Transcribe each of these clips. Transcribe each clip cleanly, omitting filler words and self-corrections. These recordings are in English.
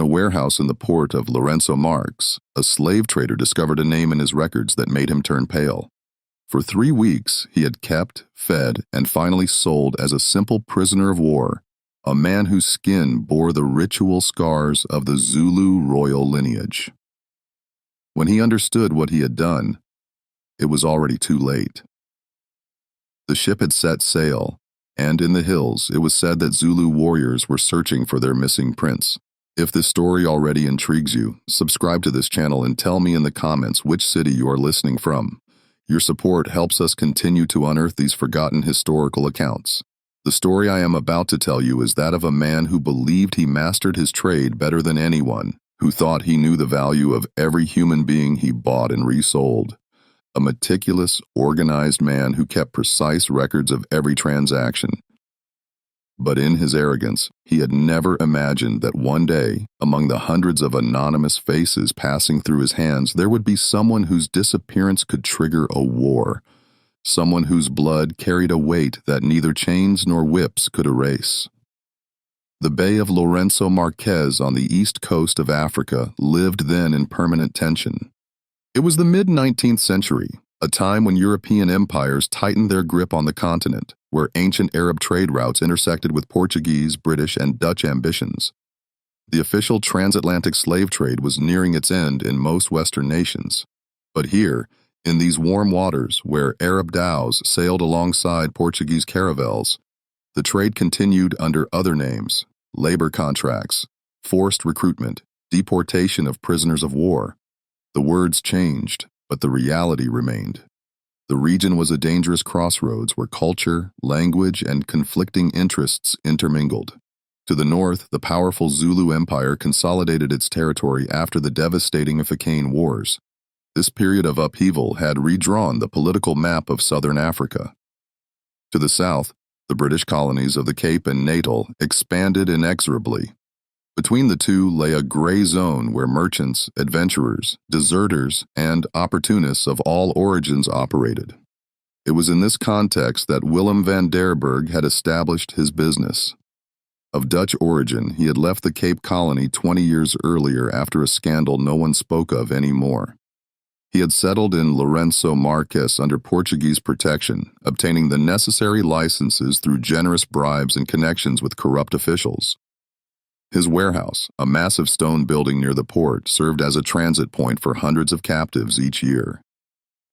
a warehouse in the port of Lourenço Marques, a slave trader discovered a name in his records that made him turn pale. For 3 weeks, he had kept, fed, and finally sold as a simple prisoner of war, a man whose skin bore the ritual scars of the Zulu royal lineage. When he understood what he had done, it was already too late. The ship had set sail, and in the hills it was said that Zulu warriors were searching for their missing prince. If this story already intrigues you, subscribe to this channel and tell me in the comments which city you are listening from. Your support helps us continue to unearth these forgotten historical accounts. The story I am about to tell you is that of a man who believed he mastered his trade better than anyone, who thought he knew the value of every human being he bought and resold. A meticulous, organized man who kept precise records of every transaction. But in his arrogance, he had never imagined that one day, among the hundreds of anonymous faces passing through his hands, there would be someone whose disappearance could trigger a war, someone whose blood carried a weight that neither chains nor whips could erase. The Bay of Lourenço Marques on the east coast of Africa lived then in permanent tension. It was the mid-19th century, a time when European empires tightened their grip on the continent, where ancient Arab trade routes intersected with Portuguese, British, and Dutch ambitions. The official transatlantic slave trade was nearing its end in most Western nations. But here, in these warm waters where Arab dhows sailed alongside Portuguese caravels, the trade continued under other names: labor contracts, forced recruitment, deportation of prisoners of war. The words changed, but the reality remained. The region was a dangerous crossroads where culture, language, and conflicting interests intermingled. To the north, the powerful Zulu Empire consolidated its territory after the devastating African Wars. This period of upheaval had redrawn the political map of southern Africa. To the south, the British colonies of the Cape and Natal expanded inexorably. Between the two lay a gray zone where merchants, adventurers, deserters, and opportunists of all origins operated. It was in this context that Willem van der Berg had established his business. Of Dutch origin, he had left the Cape Colony 20 years earlier after a scandal no one spoke of anymore. He had settled in Lourenço Marques under Portuguese protection, obtaining the necessary licenses through generous bribes and connections with corrupt officials. His warehouse, a massive stone building near the port, served as a transit point for hundreds of captives each year.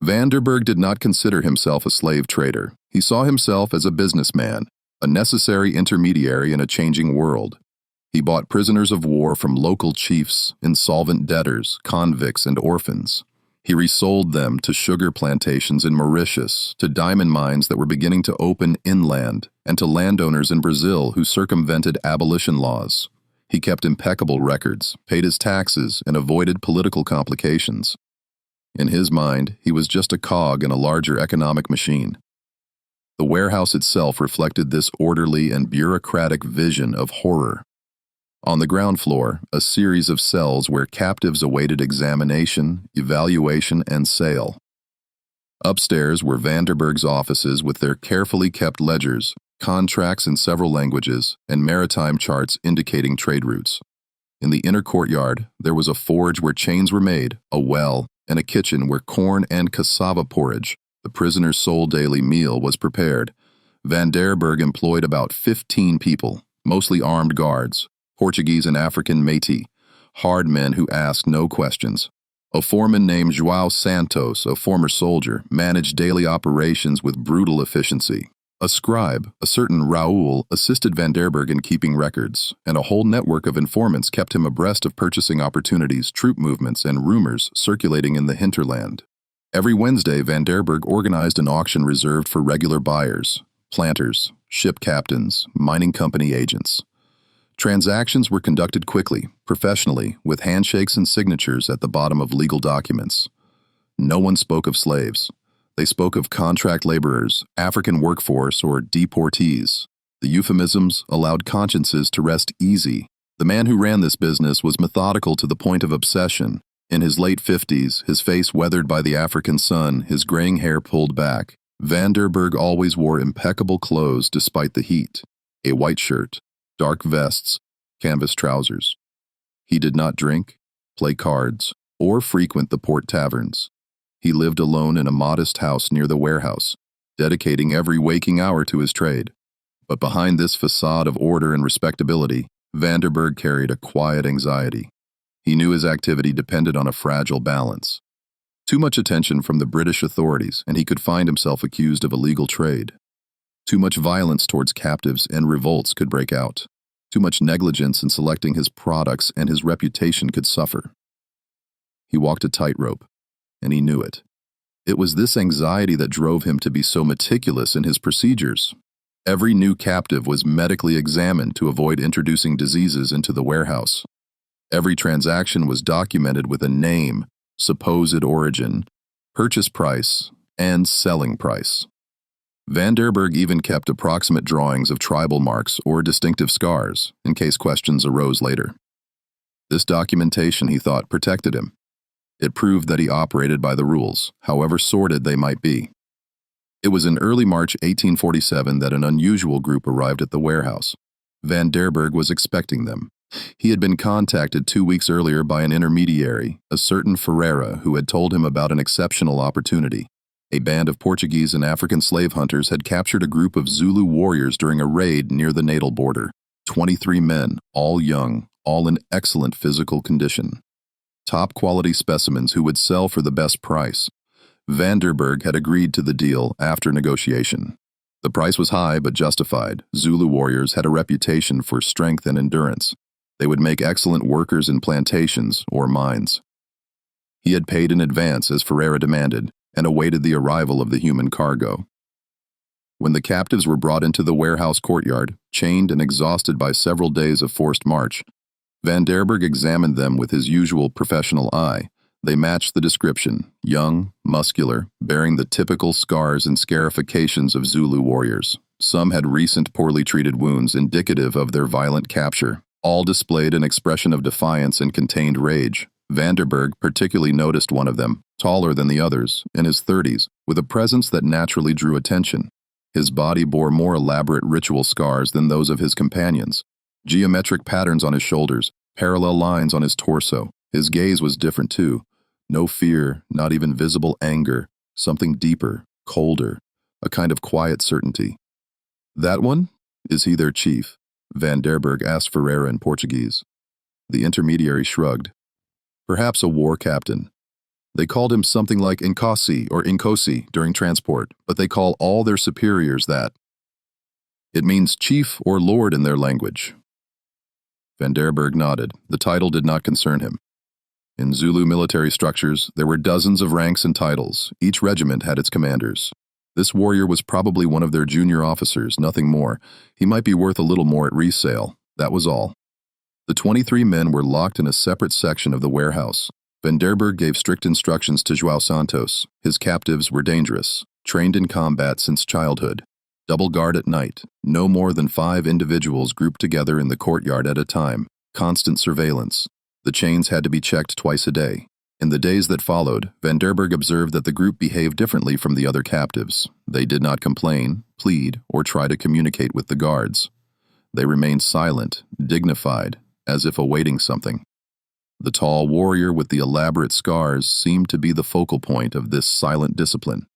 Van der Berg did not consider himself a slave trader. He saw himself as a businessman, a necessary intermediary in a changing world. He bought prisoners of war from local chiefs, insolvent debtors, convicts, and orphans. He resold them to sugar plantations in Mauritius, to diamond mines that were beginning to open inland, and to landowners in Brazil who circumvented abolition laws. He kept impeccable records, paid his taxes, and avoided political complications. In his mind, he was just a cog in a larger economic machine. The warehouse itself reflected this orderly and bureaucratic vision of horror. On the ground floor, a series of cells where captives awaited examination, evaluation, and sale. Upstairs were Van der Berg's offices with their carefully kept ledgers, contracts in several languages, and maritime charts indicating trade routes. In the inner courtyard, there was a forge where chains were made, a well, and a kitchen where corn and cassava porridge, the prisoner's sole daily meal, was prepared. Van der Berg employed about 15 people, mostly armed guards, Portuguese and African métis, hard men who asked no questions. A foreman named João Santos, a former soldier, managed daily operations with brutal efficiency. A scribe, a certain Raoul, assisted Van der Berg in keeping records, and a whole network of informants kept him abreast of purchasing opportunities, troop movements, and rumors circulating in the hinterland. Every Wednesday, Van der Berg organized an auction reserved for regular buyers, planters, ship captains, mining company agents. Transactions were conducted quickly, professionally, with handshakes and signatures at the bottom of legal documents. No one spoke of slaves. They spoke of contract laborers, African workforce, or deportees. The euphemisms allowed consciences to rest easy. The man who ran this business was methodical to the point of obsession. In his late 50s, his face weathered by the African sun, his graying hair pulled back, Van der Berg always wore impeccable clothes despite the heat: a white shirt, dark vests, canvas trousers. He did not drink, play cards, or frequent the port taverns. He lived alone in a modest house near the warehouse, dedicating every waking hour to his trade. But behind this facade of order and respectability, Vanderburg carried a quiet anxiety. He knew his activity depended on a fragile balance. Too much attention from the British authorities, and he could find himself accused of illegal trade. Too much violence towards captives and revolts could break out. Too much negligence in selecting his products, and his reputation could suffer. He walked a tightrope, and he knew it. It was this anxiety that drove him to be so meticulous in his procedures. Every new captive was medically examined to avoid introducing diseases into the warehouse. Every transaction was documented with a name, supposed origin, purchase price, and selling price. Vanderburg even kept approximate drawings of tribal marks or distinctive scars, in case questions arose later. This documentation, he thought, protected him. It proved that he operated by the rules, however sordid they might be. It was in early March 1847 that an unusual group arrived at the warehouse. Vanderburg was expecting them. He had been contacted 2 weeks earlier by an intermediary, a certain Ferreira, who had told him about an exceptional opportunity. A band of Portuguese and African slave hunters had captured a group of Zulu warriors during a raid near the natal border. 23 men, all young, all in excellent physical condition. Top-quality specimens who would sell for the best price. Vanderburg had agreed to the deal after negotiation. The price was high but justified. Zulu warriors had a reputation for strength and endurance. They would make excellent workers in plantations or mines. He had paid in advance as Ferreira demanded, and awaited the arrival of the human cargo. When the captives were brought into the warehouse courtyard, chained and exhausted by several days of forced march, Vanderburg examined them with his usual professional eye. They matched the description: young, muscular, bearing the typical scars and scarifications of Zulu warriors. Some had recent poorly treated wounds indicative of their violent capture. All displayed an expression of defiance and contained rage. Vanderburg particularly noticed one of them, taller than the others, in his 30s, with a presence that naturally drew attention. His body bore more elaborate ritual scars than those of his companions. Geometric patterns on his shoulders, parallel lines on his torso. His gaze was different too. No fear, not even visible anger, something deeper, colder, a kind of quiet certainty. "That one? Is he their chief?" Vanderburg asked Ferreira in Portuguese. The intermediary shrugged. "Perhaps a war captain. They called him something like Inkosi or Inkosi during transport, but they call all their superiors that. It means chief or lord in their language." Vanderburg nodded. The title did not concern him. In Zulu military structures, there were dozens of ranks and titles. Each regiment had its commanders. This warrior was probably one of their junior officers, nothing more. He might be worth a little more at resale. That was all. The 23 men were locked in a separate section of the warehouse. Vanderburg gave strict instructions to João Santos. His captives were dangerous, trained in combat since childhood. Double guard at night, no more than 5 individuals grouped together in the courtyard at a time. Constant surveillance. The chains had to be checked twice a day. In the days that followed, Vanderburg observed that the group behaved differently from the other captives. They did not complain, plead, or try to communicate with the guards. They remained silent, dignified, as if awaiting something. The tall warrior with the elaborate scars seemed to be the focal point of this silent discipline.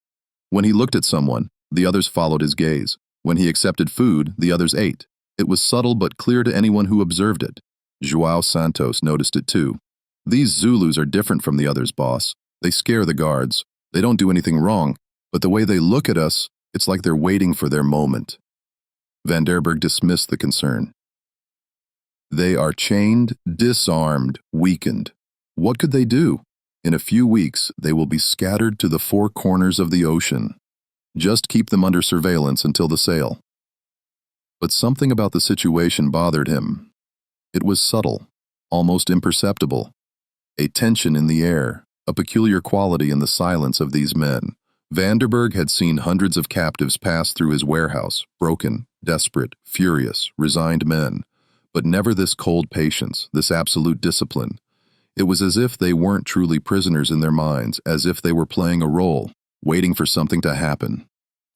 When he looked at someone, the others followed his gaze. When he accepted food, the others ate. It was subtle but clear to anyone who observed it. João Santos noticed it too. "These Zulus are different from the others, boss. They scare the guards. They don't do anything wrong, but the way they look at us, it's like they're waiting for their moment." Vanderburg dismissed the concern. "They are chained, disarmed, weakened. What could they do? In a few weeks, they will be scattered to the 4 corners of the ocean. Just keep them under surveillance until the sale." But something about the situation bothered him. It was subtle, almost imperceptible. A tension in the air, a peculiar quality in the silence of these men. Vanderburg had seen hundreds of captives pass through his warehouse, broken, desperate, furious, resigned men. But never this cold patience, this absolute discipline. It was as if they weren't truly prisoners in their minds, as if they were playing a role, waiting for something to happen.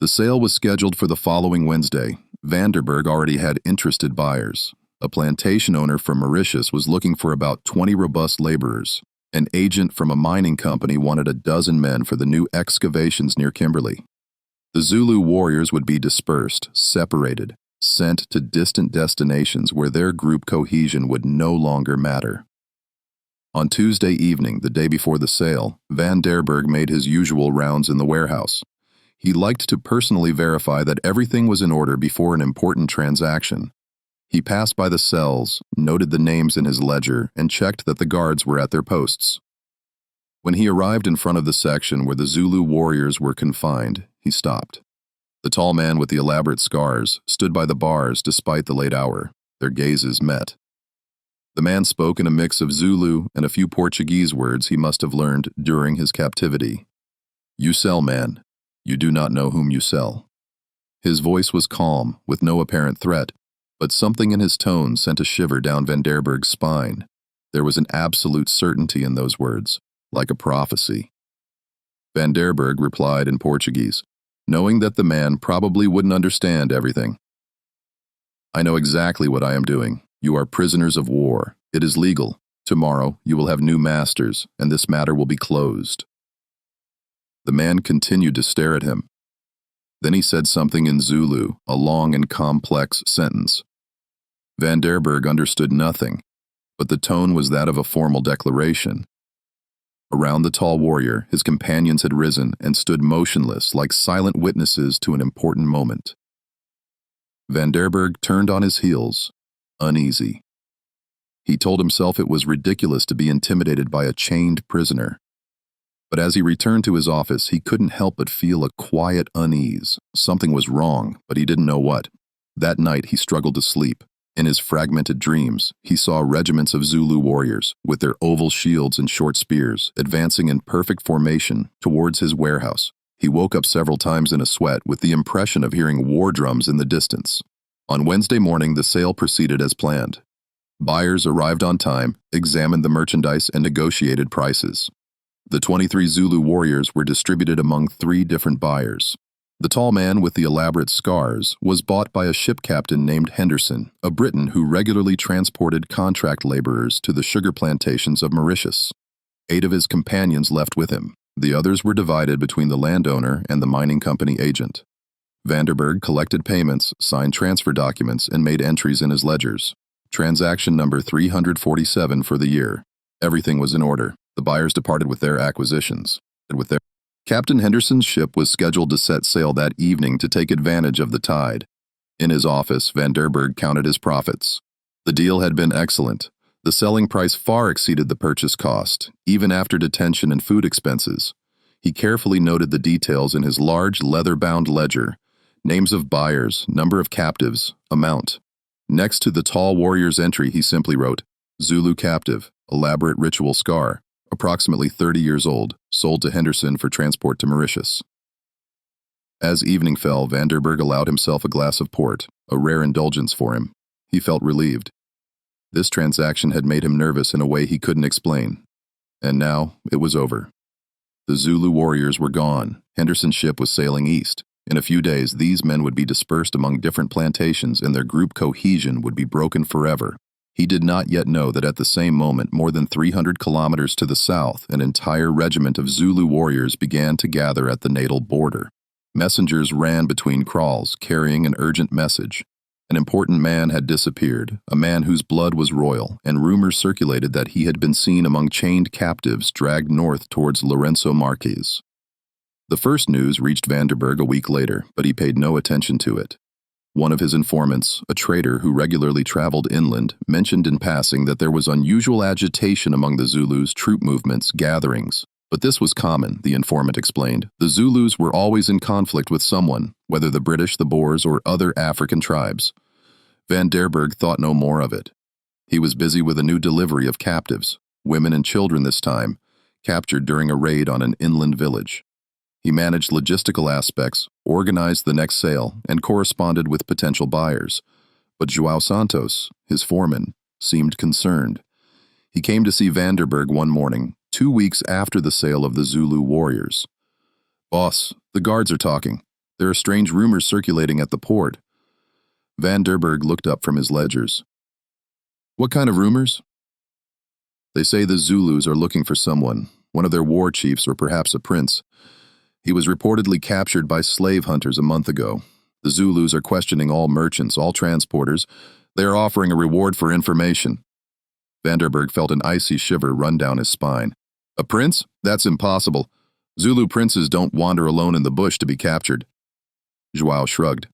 The sale was scheduled for the following Wednesday. Vanderburg already had interested buyers. A plantation owner from Mauritius was looking for about 20 robust laborers. An agent from a mining company wanted a dozen men for the new excavations near Kimberley. The Zulu warriors would be dispersed, separated, sent to distant destinations where their group cohesion would no longer matter. On Tuesday evening, the day before the sale, Van der Berg made his usual rounds in the warehouse. He liked to personally verify that everything was in order before an important transaction. He passed by the cells, noted the names in his ledger, and checked that the guards were at their posts. When he arrived in front of the section where the Zulu warriors were confined, he stopped. The tall man with the elaborate scars stood by the bars despite the late hour. Their gazes met. The man spoke in a mix of Zulu and a few Portuguese words he must have learned during his captivity. "You sell, man. You do not know whom you sell." His voice was calm, with no apparent threat, but something in his tone sent a shiver down Van der Berg's spine. There was an absolute certainty in those words, like a prophecy. Van der Berg replied in Portuguese, knowing that the man probably wouldn't understand everything. "I know exactly what I am doing. You are prisoners of war. It is legal. Tomorrow you will have new masters, and this matter will be closed." The man continued to stare at him. Then he said something in Zulu, a long and complex sentence. Van der Berg understood nothing, but the tone was that of a formal declaration. Around the tall warrior, his companions had risen and stood motionless like silent witnesses to an important moment. Van der Berg turned on his heels, uneasy. He told himself it was ridiculous to be intimidated by a chained prisoner. But as he returned to his office, he couldn't help but feel a quiet unease. Something was wrong, but he didn't know what. That night, he struggled to sleep. In his fragmented dreams, he saw regiments of Zulu warriors, with their oval shields and short spears, advancing in perfect formation towards his warehouse. He woke up several times in a sweat with the impression of hearing war drums in the distance. On Wednesday morning, the sale proceeded as planned. Buyers arrived on time, examined the merchandise, and negotiated prices. The 23 Zulu warriors were distributed among 3 different buyers. The tall man with the elaborate scars was bought by a ship captain named Henderson, a Briton who regularly transported contract laborers to the sugar plantations of Mauritius. 8 of his companions left with him. The others were divided between the landowner and the mining company agent. Van der Berg collected payments, signed transfer documents, and made entries in his ledgers. Transaction number 347 for the year. Everything was in order. The buyers departed with their acquisitions. Captain Henderson's ship was scheduled to set sail that evening to take advantage of the tide. In his office, Van der Berg counted his profits. The deal had been excellent. The selling price far exceeded the purchase cost, even after detention and food expenses. He carefully noted the details in his large leather-bound ledger: names of buyers, number of captives, amount. Next to the tall warrior's entry, he simply wrote, "Zulu captive, elaborate ritual scar, approximately 30 years old, sold to Henderson for transport to Mauritius." As evening fell, Van der Berg allowed himself a glass of port, a rare indulgence for him. He felt relieved. This transaction had made him nervous in a way he couldn't explain. And now, it was over. The Zulu warriors were gone. Henderson's ship was sailing east. In a few days, these men would be dispersed among different plantations and their group cohesion would be broken forever. He did not yet know that at the same moment, more than 300 kilometers to the south, an entire regiment of Zulu warriors began to gather at the natal border. Messengers ran between kraals, carrying an urgent message. An important man had disappeared, a man whose blood was royal, and rumors circulated that he had been seen among chained captives dragged north towards Lourenço Marques. The first news reached Van der Berg a week later, but he paid no attention to it. One of his informants, a trader who regularly traveled inland, mentioned in passing that there was unusual agitation among the Zulus' troop movements, gatherings. But this was common, the informant explained. The Zulus were always in conflict with someone, whether the British, the Boers, or other African tribes. Van der Berg thought no more of it. He was busy with a new delivery of captives, women and children this time, captured during a raid on an inland village. He managed logistical aspects, organized the next sale, and corresponded with potential buyers. But João Santos, his foreman, seemed concerned. He came to see Van der Berg one morning, 2 weeks after the sale of the Zulu warriors. "Boss, the guards are talking. There are strange rumors circulating at the port." Van der Berg looked up from his ledgers. What kind of rumors? They say the Zulus are looking for someone, one of their war chiefs or perhaps a prince. He was reportedly captured by slave hunters a month ago. The Zulus are questioning all merchants, all transporters. They are offering a reward for information. Vanderberg felt an icy shiver run down his spine. A prince? That's impossible. Zulu princes don't wander alone in the bush to be captured. Joao shrugged.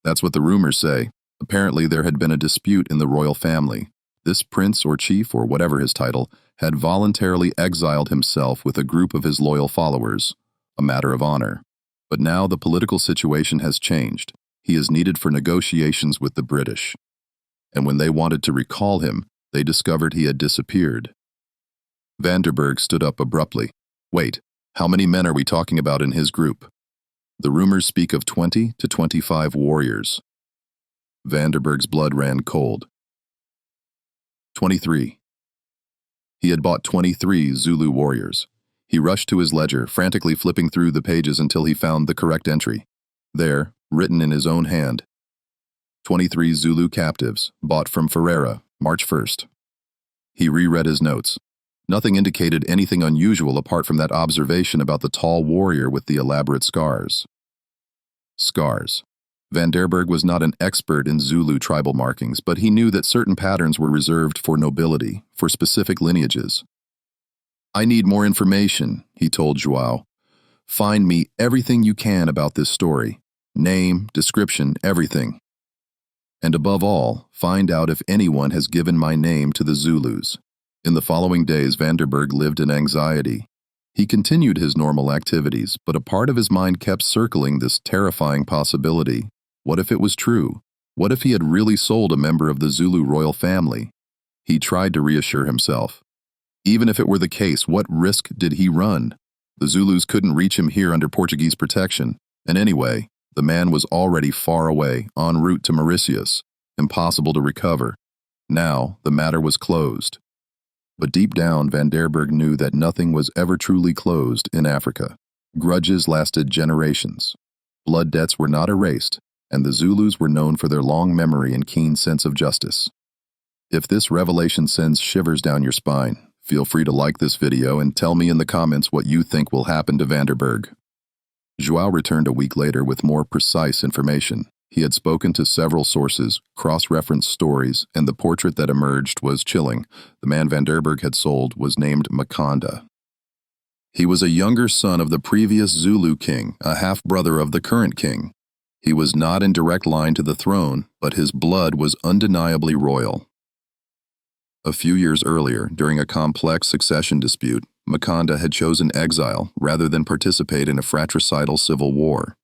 That's what the rumors say. Apparently there had been a dispute in the royal family. This prince or chief, or whatever his title, had voluntarily exiled himself with a group of his loyal followers, a matter of honor. But now the political situation has changed. He is needed for negotiations with the British. And when they wanted to recall him, they discovered he had disappeared. Vanderberg stood up abruptly. Wait, how many men are we talking about in his group? The rumors speak of 20 to 25 warriors. Vanderberg's blood ran cold. 23. He had bought 23 Zulu warriors. He rushed to his ledger, frantically flipping through the pages until he found the correct entry. There, written in his own hand, 23 Zulu captives, bought from Ferreira, March 1st. He reread his notes. Nothing indicated anything unusual apart from that observation about the tall warrior with the elaborate scars. Scars. Vanderberg was not an expert in Zulu tribal markings, but he knew that certain patterns were reserved for nobility, for specific lineages. I need more information, he told Joao. Find me everything you can about this story. Name, description, everything. And above all, find out if anyone has given my name to the Zulus. In the following days, Vanderberg lived in anxiety. He continued his normal activities, but a part of his mind kept circling this terrifying possibility. What if it was true? What if he had really sold a member of the Zulu royal family? He tried to reassure himself. Even if it were the case, what risk did he run? The Zulus couldn't reach him here under Portuguese protection, and anyway, the man was already far away, en route to Mauritius, impossible to recover. Now, the matter was closed. But deep down, Vanderberg knew that nothing was ever truly closed in Africa. Grudges lasted generations. Blood debts were not erased, and the Zulus were known for their long memory and keen sense of justice. If this revelation sends shivers down your spine, feel free to like this video and tell me in the comments what you think will happen to Vanderberg. Joao returned a week later with more precise information. He had spoken to several sources, cross-referenced stories, and the portrait that emerged was chilling. The man Vanderberg had sold was named Makonda. He was a younger son of the previous Zulu king, a half-brother of the current king. He was not in direct line to the throne, but his blood was undeniably royal. A few years earlier, during a complex succession dispute, Makonda had chosen exile rather than participate in a fratricidal civil war.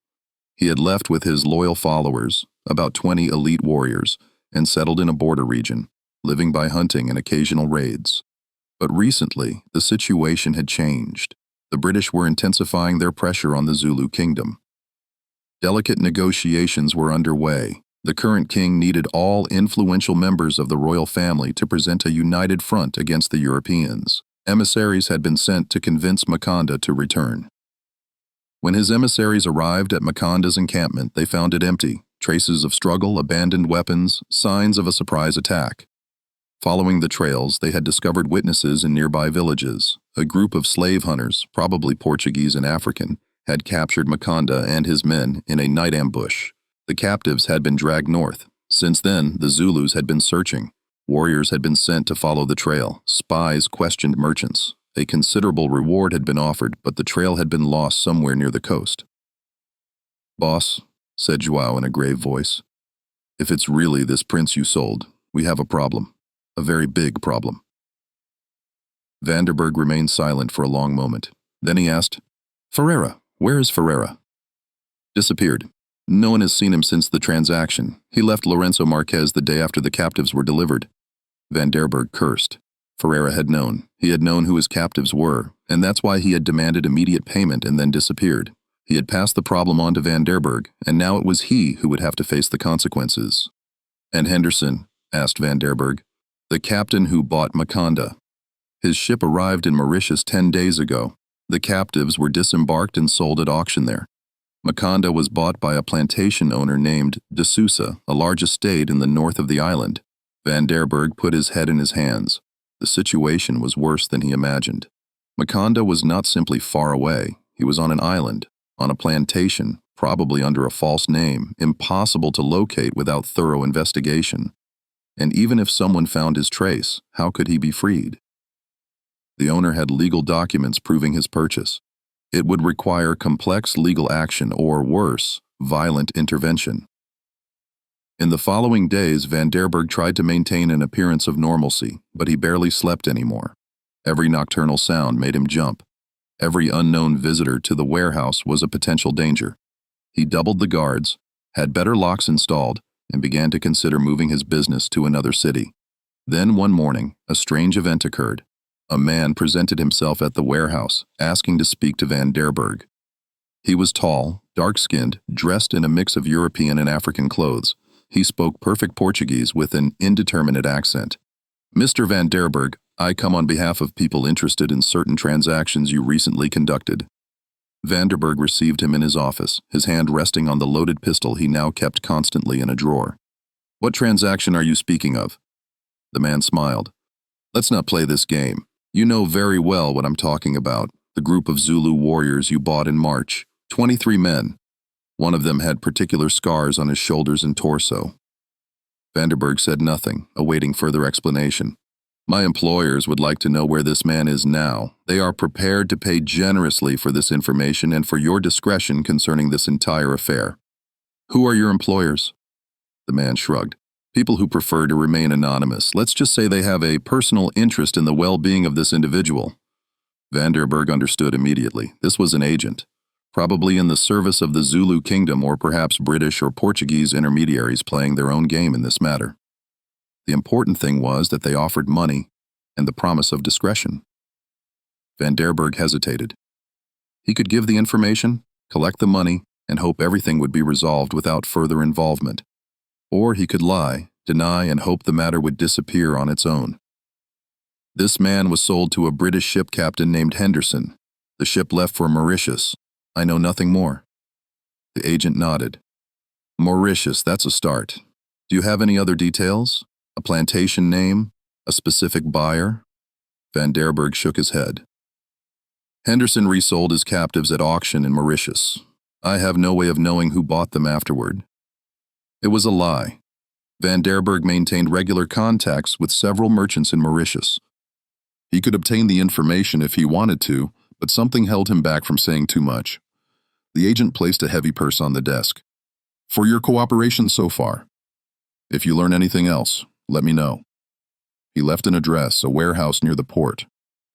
He had left with his loyal followers, about 20 elite warriors, and settled in a border region, living by hunting and occasional raids. But recently, the situation had changed. The British were intensifying their pressure on the Zulu kingdom. Delicate negotiations were underway. The current king needed all influential members of the royal family to present a united front against the Europeans. Emissaries had been sent to convince Makonda to return. When his emissaries arrived at Makonda's encampment, they found it empty. Traces of struggle, abandoned weapons, signs of a surprise attack. Following the trails, they had discovered witnesses in nearby villages. A group of slave hunters, probably Portuguese and African, had captured Makonda and his men in a night ambush. The captives had been dragged north. Since then, the Zulus had been searching. Warriors had been sent to follow the trail. Spies questioned merchants. A considerable reward had been offered, but the trail had been lost somewhere near the coast. "Boss," said Joao in a grave voice, "if it's really this prince you sold, we have a problem. A very big problem." Vanderberg remained silent for a long moment. Then he asked, "Ferreira, where is Ferreira?" "Disappeared. No one has seen him since the transaction. He left Lorenzo Marquez the day after the captives were delivered." Vanderberg cursed. Ferreira had known. He had known who his captives were, and that's why he had demanded immediate payment and then disappeared. He had passed the problem on to Vanderberg, and now it was he who would have to face the consequences. "And Henderson?" asked Vanderberg. "The captain who bought Makonda. His ship arrived in Mauritius 10 days ago. The captives were disembarked and sold at auction there. Makonda was bought by a plantation owner named De Sousa, a large estate in the north of the island." Van der Berg put his head in his hands. The situation was worse than he imagined. Makonda was not simply far away. He was on an island, on a plantation, probably under a false name, impossible to locate without thorough investigation. And even if someone found his trace, how could he be freed? The owner had legal documents proving his purchase. It would require complex legal action or, worse, violent intervention. In the following days, Van der Berg tried to maintain an appearance of normalcy, but he barely slept anymore. Every nocturnal sound made him jump. Every unknown visitor to the warehouse was a potential danger. He doubled the guards, had better locks installed, and began to consider moving his business to another city. Then one morning, a strange event occurred. A man presented himself at the warehouse, asking to speak to Van der Berg. He was tall, dark-skinned, dressed in a mix of European and African clothes. He spoke perfect Portuguese with an indeterminate accent. "Mr. Van der Berg, I come on behalf of people interested in certain transactions you recently conducted." Van der Berg received him in his office, his hand resting on the loaded pistol he now kept constantly in a drawer. "What transaction are you speaking of?" The man smiled. "Let's not play this game. You know very well what I'm talking about, the group of Zulu warriors you bought in March. 23 men. One of them had particular scars on his shoulders and torso." Van der Berg said nothing, awaiting further explanation. "My employers would like to know where this man is now. They are prepared to pay generously for this information and for your discretion concerning this entire affair." "Who are your employers?" The man shrugged. "People who prefer to remain anonymous. Let's just say they have a personal interest in the well-being of this individual." Van der Berg understood immediately. This was an agent, probably in the service of the Zulu kingdom or perhaps British or Portuguese intermediaries playing their own game in this matter. The important thing was that they offered money and the promise of discretion. Van der Berg hesitated. He could give the information, collect the money, and hope everything would be resolved without further involvement. Or he could lie, deny, and hope the matter would disappear on its own. "This man was sold to a British ship captain named Henderson. The ship left for Mauritius. I know nothing more." The agent nodded. "Mauritius, that's a start. Do you have any other details? A plantation name? A specific buyer?" Van der Berg shook his head. "Henderson resold his captives at auction in Mauritius. I have no way of knowing who bought them afterward." It was a lie. Van der Berg maintained regular contacts with several merchants in Mauritius. He could obtain the information if he wanted to, but something held him back from saying too much. The agent placed a heavy purse on the desk. "For your cooperation so far. If you learn anything else, let me know." He left an address, a warehouse near the port.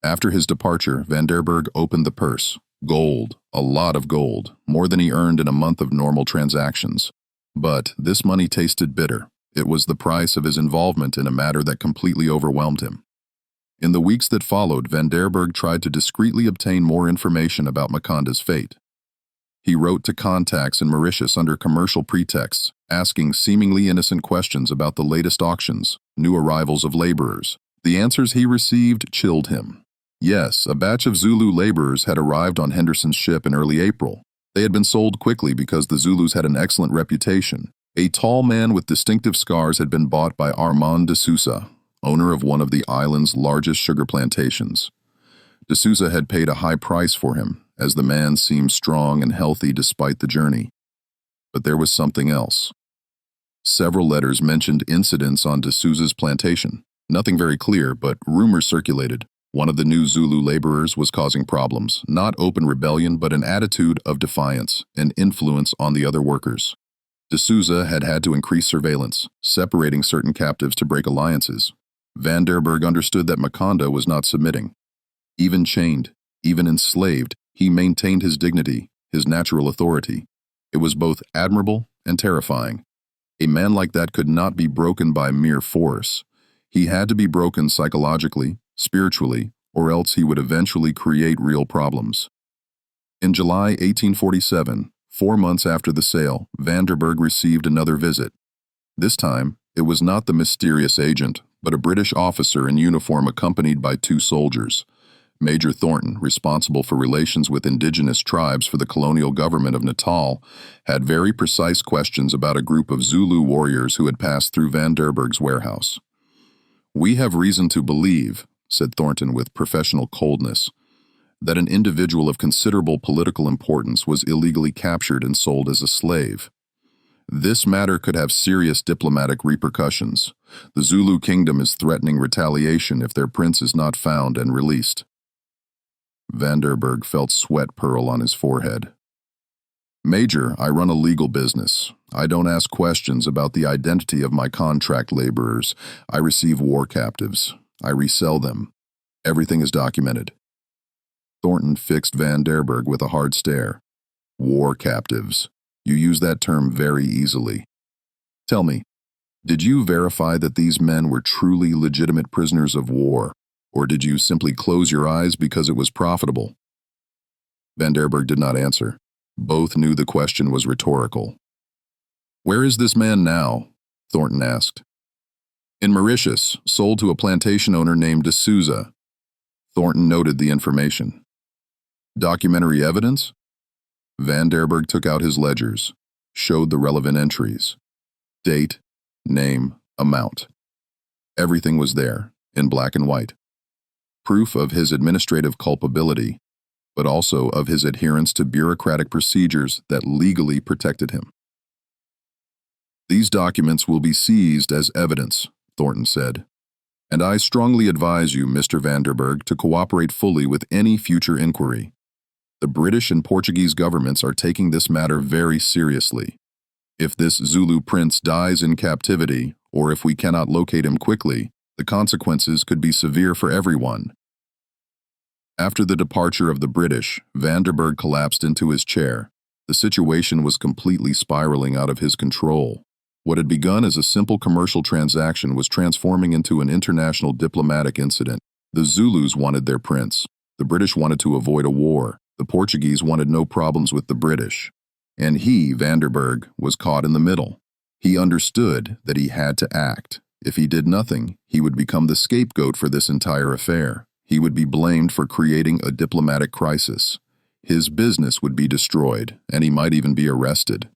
After his departure, Van der Berg opened the purse. Gold, a lot of gold, more than he earned in a month of normal transactions. But this money tasted bitter. It was the price of his involvement in a matter that completely overwhelmed him. In the weeks that followed, Van der Berg tried to discreetly obtain more information about Makonda's fate. He wrote to contacts in Mauritius under commercial pretexts, asking seemingly innocent questions about the latest auctions, new arrivals of laborers. The answers he received chilled him. Yes, a batch of Zulu laborers had arrived on Henderson's ship in early April. They had been sold quickly because the Zulus had an excellent reputation. A tall man with distinctive scars had been bought by Armand de Souza, owner of one of the island's largest sugar plantations. De Souza had paid a high price for him, as the man seemed strong and healthy despite the journey. But there was something else. Several letters mentioned incidents on de Souza's plantation. Nothing very clear, but rumors circulated. One of the new Zulu laborers was causing problems, not open rebellion, but an attitude of defiance and influence on the other workers. De Souza had had to increase surveillance, separating certain captives to break alliances. Van der Berg understood that Makonda was not submitting. Even chained, even enslaved, he maintained his dignity, his natural authority. It was both admirable and terrifying. A man like that could not be broken by mere force. He had to be broken psychologically, spiritually, or else he would eventually create real problems. In July 1847, 4 months after the sale, Van der Berg received another visit. This time, it was not the mysterious agent, but a British officer in uniform accompanied by 2 soldiers. Major Thornton, responsible for relations with indigenous tribes for the colonial government of Natal, had very precise questions about a group of Zulu warriors who had passed through Van der Berg's warehouse. "We have reason to believe," said Thornton with professional coldness, "that an individual of considerable political importance was illegally captured and sold as a slave. This matter could have serious diplomatic repercussions. The Zulu kingdom is threatening retaliation if their prince is not found and released." Vanderberg felt sweat purl on his forehead. "Major, I run a legal business. I don't ask questions about the identity of my contract laborers. I receive war captives. I resell them. Everything is documented." Thornton fixed Vanderberg with a hard stare. "War captives. You use that term very easily. Tell me, did you verify that these men were truly legitimate prisoners of war, or did you simply close your eyes because it was profitable?" Vanderberg did not answer. Both knew the question was rhetorical. "Where is this man now?" Thornton asked. "In Mauritius, sold to a plantation owner named D'Souza." Thornton noted the information. "Documentary evidence?" Vanderberg took out his ledgers, showed the relevant entries. Date, name, amount. Everything was there, in black and white. Proof of his administrative culpability, but also of his adherence to bureaucratic procedures that legally protected him. "These documents will be seized as evidence," Thornton said, "and I strongly advise you, Mr. Vanderberg, to cooperate fully with any future inquiry. The British and Portuguese governments are taking this matter very seriously. If this Zulu prince dies in captivity, or if we cannot locate him quickly, the consequences could be severe for everyone." After the departure of the British, Vanderberg collapsed into his chair. The situation was completely spiraling out of his control. What had begun as a simple commercial transaction was transforming into an international diplomatic incident. The Zulus wanted their prince. The British wanted to avoid a war. The Portuguese wanted no problems with the British. And he, Vanderberg, was caught in the middle. He understood that he had to act. If he did nothing, he would become the scapegoat for this entire affair. He would be blamed for creating a diplomatic crisis. His business would be destroyed, and he might even be arrested.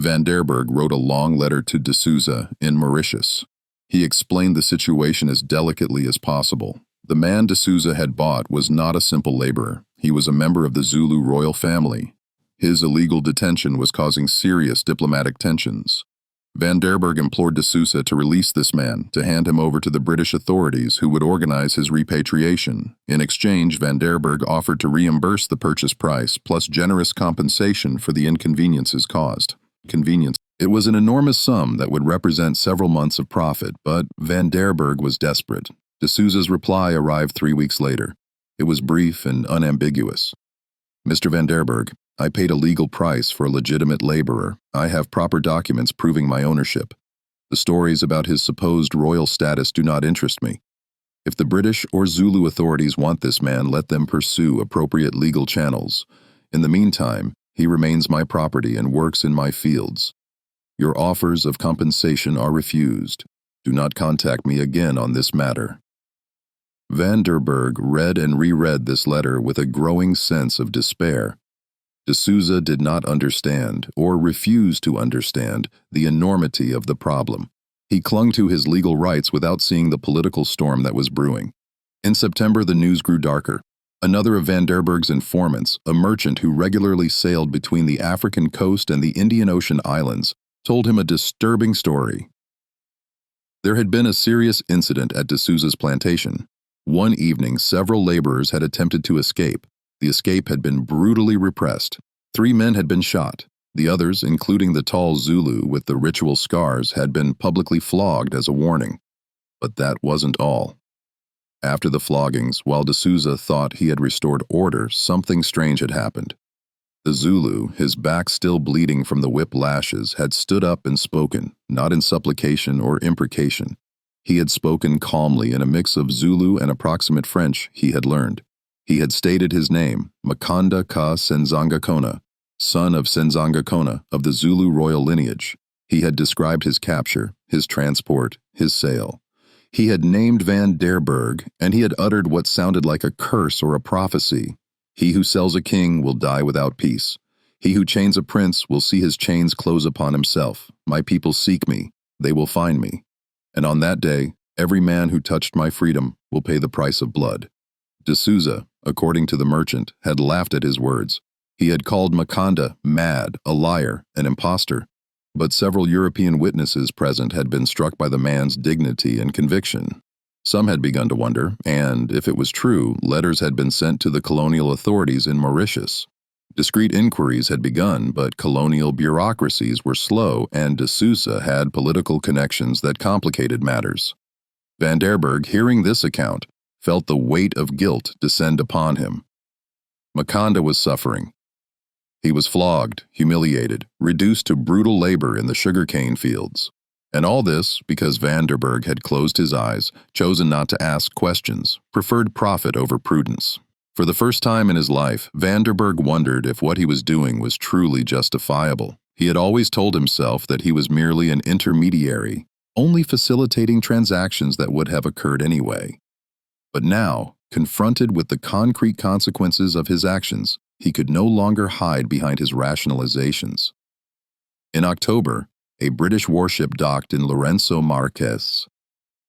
Vanderberg wrote a long letter to D'Souza in Mauritius. He explained the situation as delicately as possible. The man D'Souza had bought was not a simple laborer. He was a member of the Zulu royal family. His illegal detention was causing serious diplomatic tensions. Vanderberg implored D'Souza to release this man, to hand him over to the British authorities who would organize his repatriation. In exchange, Vanderberg offered to reimburse the purchase price plus generous compensation for the inconveniences caused. It was an enormous sum that would represent several months of profit, but Vanderberg was desperate. D'Souza's reply arrived 3 weeks later. It was brief and unambiguous. "Mr. Vanderberg, I paid a legal price for a legitimate laborer. I have proper documents proving my ownership. The stories about his supposed royal status do not interest me. If the British or Zulu authorities want this man, let them pursue appropriate legal channels. In the meantime, he remains my property and works in my fields. Your offers of compensation are refused. Do not contact me again on this matter." Vanderberg read and reread this letter with a growing sense of despair. D'Souza did not understand, or refused to understand, the enormity of the problem. He clung to his legal rights without seeing the political storm that was brewing. In September, the news grew darker. Another of Vanderberg's informants, a merchant who regularly sailed between the African coast and the Indian Ocean islands, told him a disturbing story. There had been a serious incident at D'Souza's plantation. One evening, several laborers had attempted to escape. The escape had been brutally repressed. 3 men had been shot. The others, including the tall Zulu with the ritual scars, had been publicly flogged as a warning. But that wasn't all. After the floggings, while D'Souza thought he had restored order, something strange had happened. The Zulu, his back still bleeding from the whip lashes, had stood up and spoken, not in supplication or imprecation. He had spoken calmly in a mix of Zulu and approximate French he had learned. He had stated his name, Makanda ka Senzangakona, son of Senzangakona of the Zulu royal lineage. He had described his capture, his transport, his sale. He had named Vanderberg, and he had uttered what sounded like a curse or a prophecy. He who sells a king will die without peace. He who chains a prince will see his chains close upon himself. My people seek me. They will find me. And on that day, Every man who touched my freedom will pay the price of blood. De Souza, according to the merchant, had laughed at his words. He had called Maconda mad, a liar, an impostor. But several European witnesses present had been struck by the man's dignity and conviction. Some had begun to wonder, and, if it was true, letters had been sent to the colonial authorities in Mauritius. Discreet inquiries had begun, but colonial bureaucracies were slow, and de Souza had political connections that complicated matters. Van der Berg, hearing this account, felt the weight of guilt descend upon him. Maconda was suffering. He was flogged, humiliated, reduced to brutal labor in the sugarcane fields. And all this because Van der Berg had closed his eyes, chosen not to ask questions, preferred profit over prudence. For the first time in his life, Van der Berg wondered if what he was doing was truly justifiable. He had always told himself that he was merely an intermediary, only facilitating transactions that would have occurred anyway. But now, confronted with the concrete consequences of his actions, he could no longer hide behind his rationalizations. In October, a British warship docked in Lourenço Marques.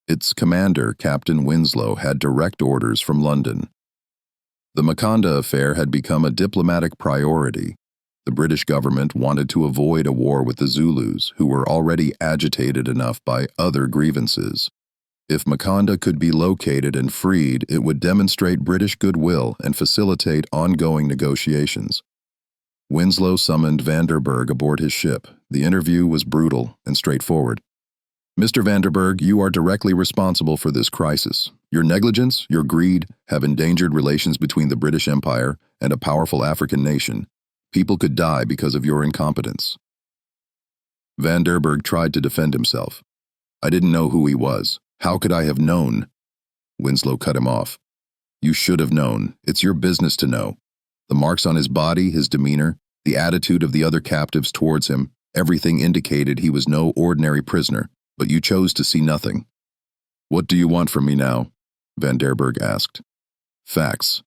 Its commander, Captain Winslow, had direct orders from London. The Maconda affair had become a diplomatic priority. The British government wanted to avoid a war with the Zulus, who were already agitated enough by other grievances. If Maconda could be located and freed, it would demonstrate British goodwill and facilitate ongoing negotiations. Winslow summoned Van der Berg aboard his ship. The interview was brutal and straightforward. Mr. Van der Berg, you are directly responsible for this crisis. Your negligence, your greed, have endangered relations between the British Empire and a powerful African nation. People could die because of your incompetence. Van der Berg tried to defend himself. I didn't know who he was. How could I have known? Winslow cut him off. You should have known. It's your business to know. The marks on his body, his demeanor, the attitude of the other captives towards him, everything indicated he was no ordinary prisoner, but you chose to see nothing. What do you want from me now? Van der Berg asked. Facts.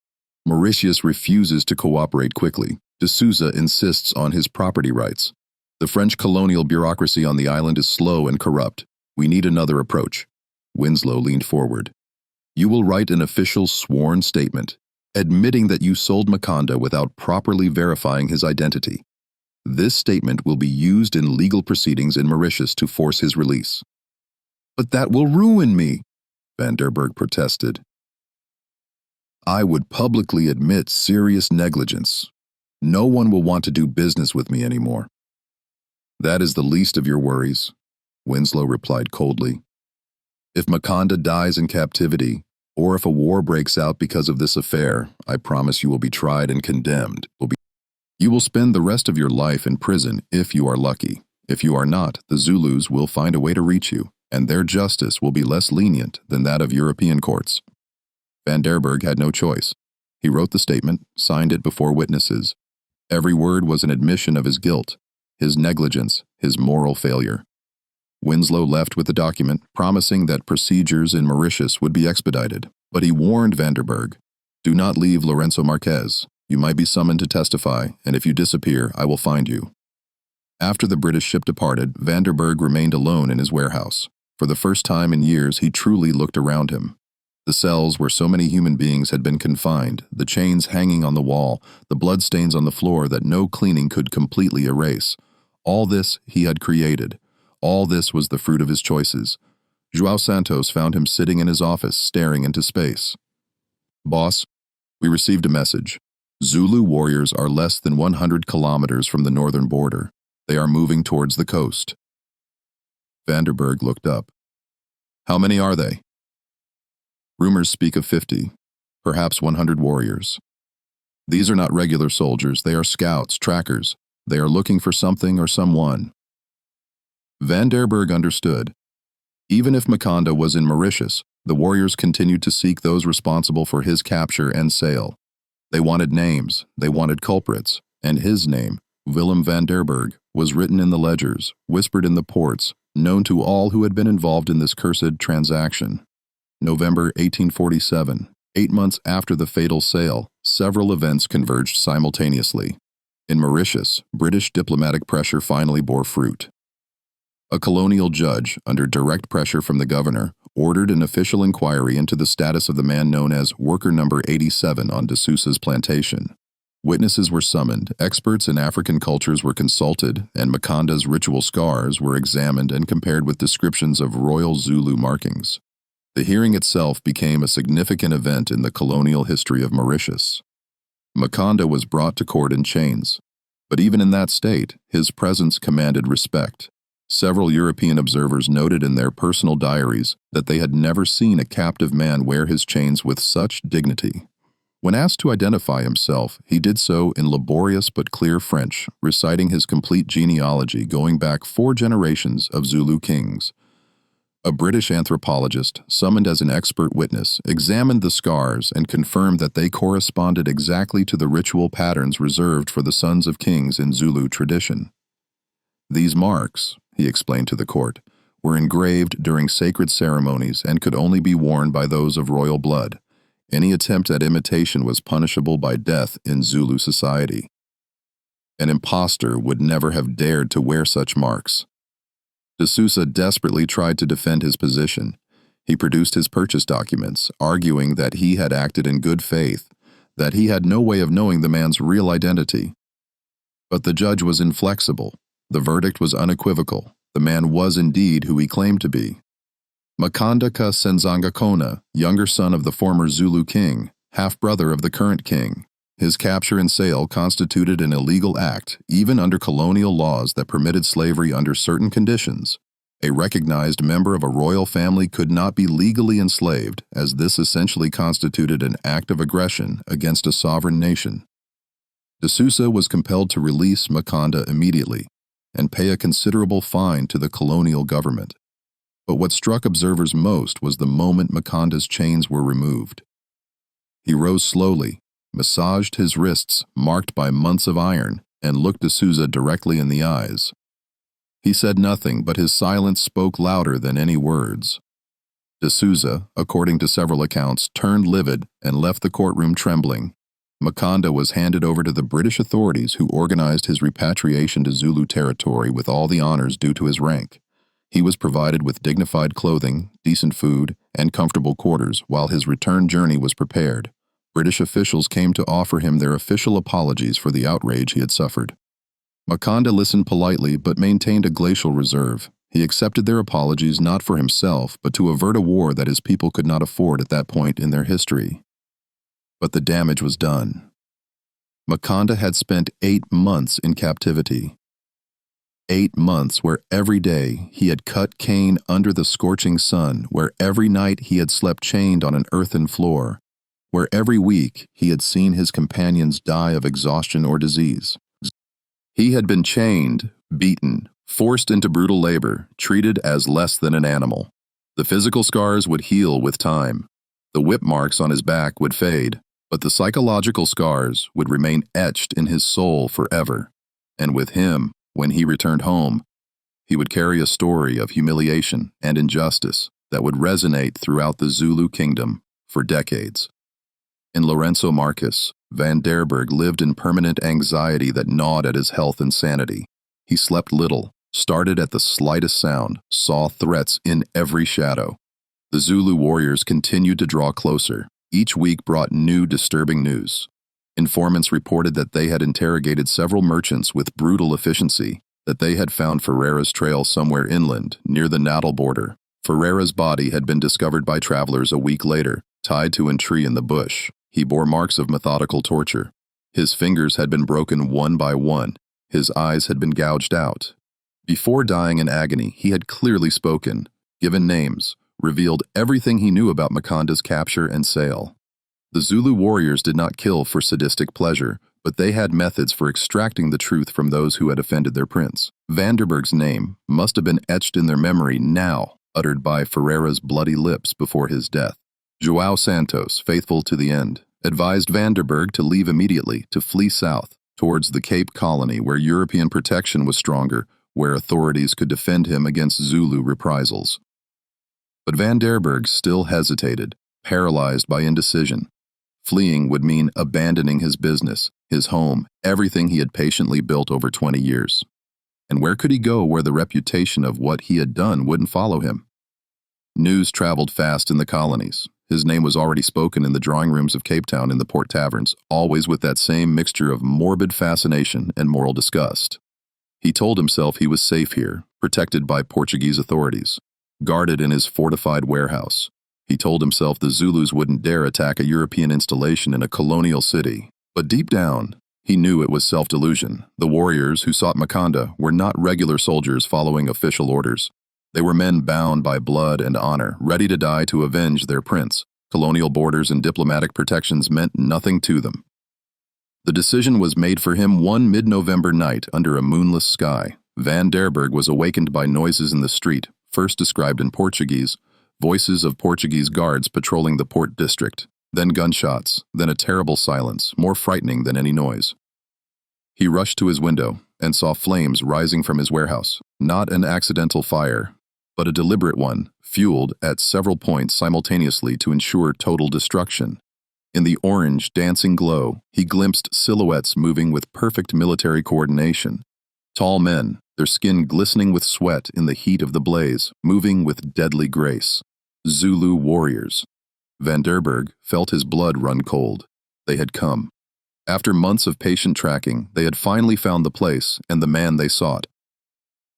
Mauritius refuses to cooperate quickly. De Souza insists on his property rights. The French colonial bureaucracy on the island is slow and corrupt. We need another approach. Winslow leaned forward. You will write an official sworn statement, admitting that you sold Maconda without properly verifying his identity. This statement will be used in legal proceedings in Mauritius to force his release. But that will ruin me, Van der Berg protested. I would publicly admit serious negligence. No one will want to do business with me anymore. That is the least of your worries, Winslow replied coldly. If Maconda dies in captivity, or if a war breaks out because of this affair, I promise you will be tried and condemned. You will spend the rest of your life in prison if you are lucky. If you are not, the Zulus will find a way to reach you, and their justice will be less lenient than that of European courts. Van der Berg had no choice. He wrote the statement, signed it before witnesses. Every word was an admission of his guilt, his negligence, his moral failure. Winslow left with the document, promising that procedures in Mauritius would be expedited, but he warned Van der Berg, do not leave Lourenço Marques. You might be summoned to testify, and if you disappear, I will find you. After the British ship departed, Van der Berg remained alone in his warehouse. For the first time in years, he truly looked around him. The cells where so many human beings had been confined, the chains hanging on the wall, the bloodstains on the floor that no cleaning could completely erase. All this he had created. All this was the fruit of his choices. João Santos found him sitting in his office, staring into space. Boss, we received a message. Zulu warriors are less than 100 kilometers from the northern border. They are moving towards the coast. Van der Berg looked up. How many are they? Rumors speak of 50, perhaps 100 warriors. These are not regular soldiers, they are scouts, trackers. They are looking for something or someone. Van der Berg understood. Even if Maconda was in Mauritius, the warriors continued to seek those responsible for his capture and sale. They wanted names, they wanted culprits, and his name, Willem van der Berg, was written in the ledgers, whispered in the ports, known to all who had been involved in this cursed transaction. November 1847, 8 months after the fatal sale, several events converged simultaneously. In Mauritius, British diplomatic pressure finally bore fruit. A colonial judge, under direct pressure from the governor, ordered an official inquiry into the status of the man known as Worker Number 87 on De Sousa's plantation. Witnesses were summoned, experts in African cultures were consulted, and Makonda's ritual scars were examined and compared with descriptions of royal Zulu markings. The hearing itself became a significant event in the colonial history of Mauritius. Makonda was brought to court in chains, but even in that state, his presence commanded respect. Several European observers noted in their personal diaries that they had never seen a captive man wear his chains with such dignity. When asked to identify himself, he did so in laborious but clear French, reciting his complete genealogy going back 4 generations of Zulu kings. A British anthropologist, summoned as an expert witness, examined the scars and confirmed that they corresponded exactly to the ritual patterns reserved for the sons of kings in Zulu tradition. These marks, he explained to the court, were engraved during sacred ceremonies and could only be worn by those of royal blood. Any attempt at imitation was punishable by death in Zulu society. An impostor would never have dared to wear such marks. De Sousa desperately tried to defend his position. He produced his purchase documents, arguing that he had acted in good faith, that he had no way of knowing the man's real identity. But the judge was inflexible. The verdict was unequivocal. The man was indeed who he claimed to be. Makonda ka Senzanga Kona, younger son of the former Zulu king, half-brother of the current king. His capture and sale constituted an illegal act, even under colonial laws that permitted slavery under certain conditions. A recognized member of a royal family could not be legally enslaved, as this essentially constituted an act of aggression against a sovereign nation. De Sousa was compelled to release Makonda immediately and pay a considerable fine to the colonial government. But what struck observers most was the moment Makonda's chains were removed. He rose slowly, massaged his wrists marked by months of iron, and looked De Sousa directly in the eyes. He said nothing, but his silence spoke louder than any words. De Sousa, according to several accounts, turned livid and left the courtroom trembling. Makonda was handed over to the British authorities, who organized his repatriation to Zulu territory with all the honors due to his rank. He was provided with dignified clothing, decent food, and comfortable quarters while his return journey was prepared. British officials came to offer him their official apologies for the outrage he had suffered. Makonda listened politely but maintained a glacial reserve. He accepted their apologies not for himself, but to avert a war that his people could not afford at that point in their history. But the damage was done. Makonda had spent 8 months in captivity. 8 months where every day he had cut cane under the scorching sun, where every night he had slept chained on an earthen floor, where every week he had seen his companions die of exhaustion or disease. He had been chained, beaten, forced into brutal labor, treated as less than an animal. The physical scars would heal with time. The whip marks on his back would fade, but the psychological scars would remain etched in his soul forever. And with him, when he returned home, he would carry a story of humiliation and injustice that would resonate throughout the Zulu kingdom for decades. In Lourenço Marques, Van der Berg lived in permanent anxiety that gnawed at his health and sanity. He slept little, started at the slightest sound, saw threats in every shadow. The Zulu warriors continued to draw closer. Each week brought new disturbing news. Informants reported that they had interrogated several merchants with brutal efficiency, that they had found Ferreira's trail somewhere inland, near the Natal border. Ferreira's body had been discovered by travelers a week later, tied to a tree in the bush. He bore marks of methodical torture. His fingers had been broken one by one. His eyes had been gouged out. Before dying in agony, he had clearly spoken, given names, revealed everything he knew about Makonda's capture and sale. The Zulu warriors did not kill for sadistic pleasure, but they had methods for extracting the truth from those who had offended their prince. Van der Berg's name must have been etched in their memory now, uttered by Ferreira's bloody lips before his death. João Santos, faithful to the end, advised Van der Berg to leave immediately, to flee south, towards the Cape Colony where European protection was stronger, where authorities could defend him against Zulu reprisals. But Van der Berg still hesitated, paralyzed by indecision. Fleeing would mean abandoning his business, his home, everything he had patiently built over 20 years. And where could he go where the reputation of what he had done wouldn't follow him? News traveled fast in the colonies. His name was already spoken in the drawing rooms of Cape Town in the port taverns, always with that same mixture of morbid fascination and moral disgust. He told himself he was safe here, protected by Portuguese authorities, guarded in his fortified warehouse. He told himself the Zulus wouldn't dare attack a European installation in a colonial city. But deep down, he knew it was self-delusion. The warriors who sought Makanda were not regular soldiers following official orders. They were men bound by blood and honor, ready to die to avenge their prince. Colonial borders and diplomatic protections meant nothing to them. The decision was made for him one mid-November night under a moonless sky. Van der Berg was awakened by noises in the street, first described in Portuguese, voices of Portuguese guards patrolling the port district, then gunshots, then a terrible silence, more frightening than any noise. He rushed to his window and saw flames rising from his warehouse, not an accidental fire, but a deliberate one, fueled at several points simultaneously to ensure total destruction. In the orange, dancing glow, he glimpsed silhouettes moving with perfect military coordination. Tall men, their skin glistening with sweat in the heat of the blaze, moving with deadly grace. Zulu warriors. Van der Berg felt his blood run cold. They had come. After months of patient tracking, they had finally found the place and the man they sought.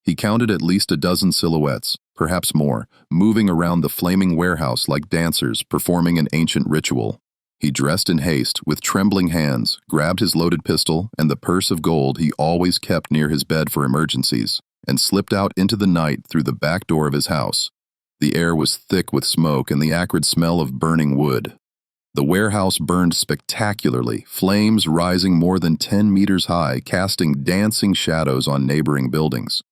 He counted at least a dozen silhouettes, perhaps more, moving around the flaming warehouse like dancers performing an ancient ritual. He dressed in haste, with trembling hands, grabbed his loaded pistol and the purse of gold he always kept near his bed for emergencies, and slipped out into the night through the back door of his house. The air was thick with smoke and the acrid smell of burning wood. The warehouse burned spectacularly, flames rising more than 10 meters high, casting dancing shadows on neighboring buildings.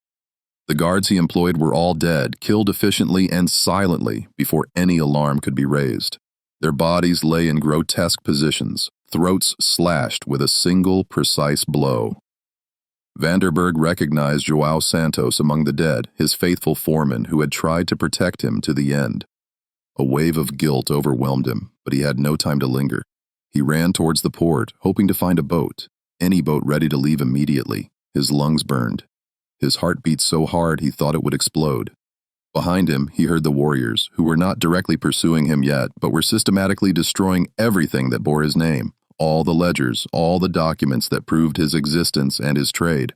The guards he employed were all dead, killed efficiently and silently before any alarm could be raised. Their bodies lay in grotesque positions, throats slashed with a single, precise blow. Van der Berg recognized João Santos among the dead, his faithful foreman who had tried to protect him to the end. A wave of guilt overwhelmed him, but he had no time to linger. He ran towards the port, hoping to find a boat, any boat ready to leave immediately. His lungs burned. His heart beat so hard he thought it would explode. Behind him, he heard the warriors, who were not directly pursuing him yet, but were systematically destroying everything that bore his name, all the ledgers, all the documents that proved his existence and his trade.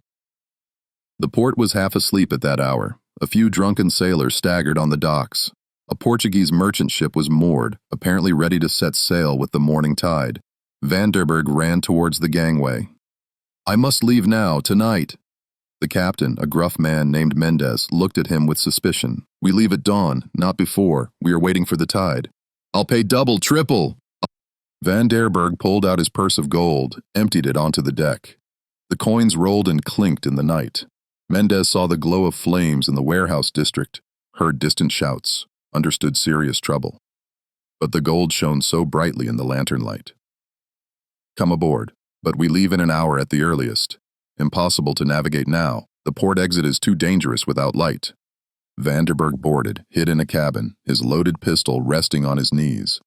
The port was half asleep at that hour. A few drunken sailors staggered on the docks. A Portuguese merchant ship was moored, apparently ready to set sail with the morning tide. Van der Berg ran towards the gangway. "I must leave now, tonight." The captain, a gruff man named Mendez, looked at him with suspicion. "We leave at dawn, not before. We are waiting for the tide." "I'll pay double, triple." Van der Berg pulled out his purse of gold, emptied it onto the deck. The coins rolled and clinked in the night. Mendez saw the glow of flames in the warehouse district, heard distant shouts, understood serious trouble. But the gold shone so brightly in the lantern light. "Come aboard, but we leave in an hour at the earliest. Impossible to navigate now. The port exit is too dangerous without light." Van der Berg boarded, hid in a cabin, his loaded pistol resting on his knees.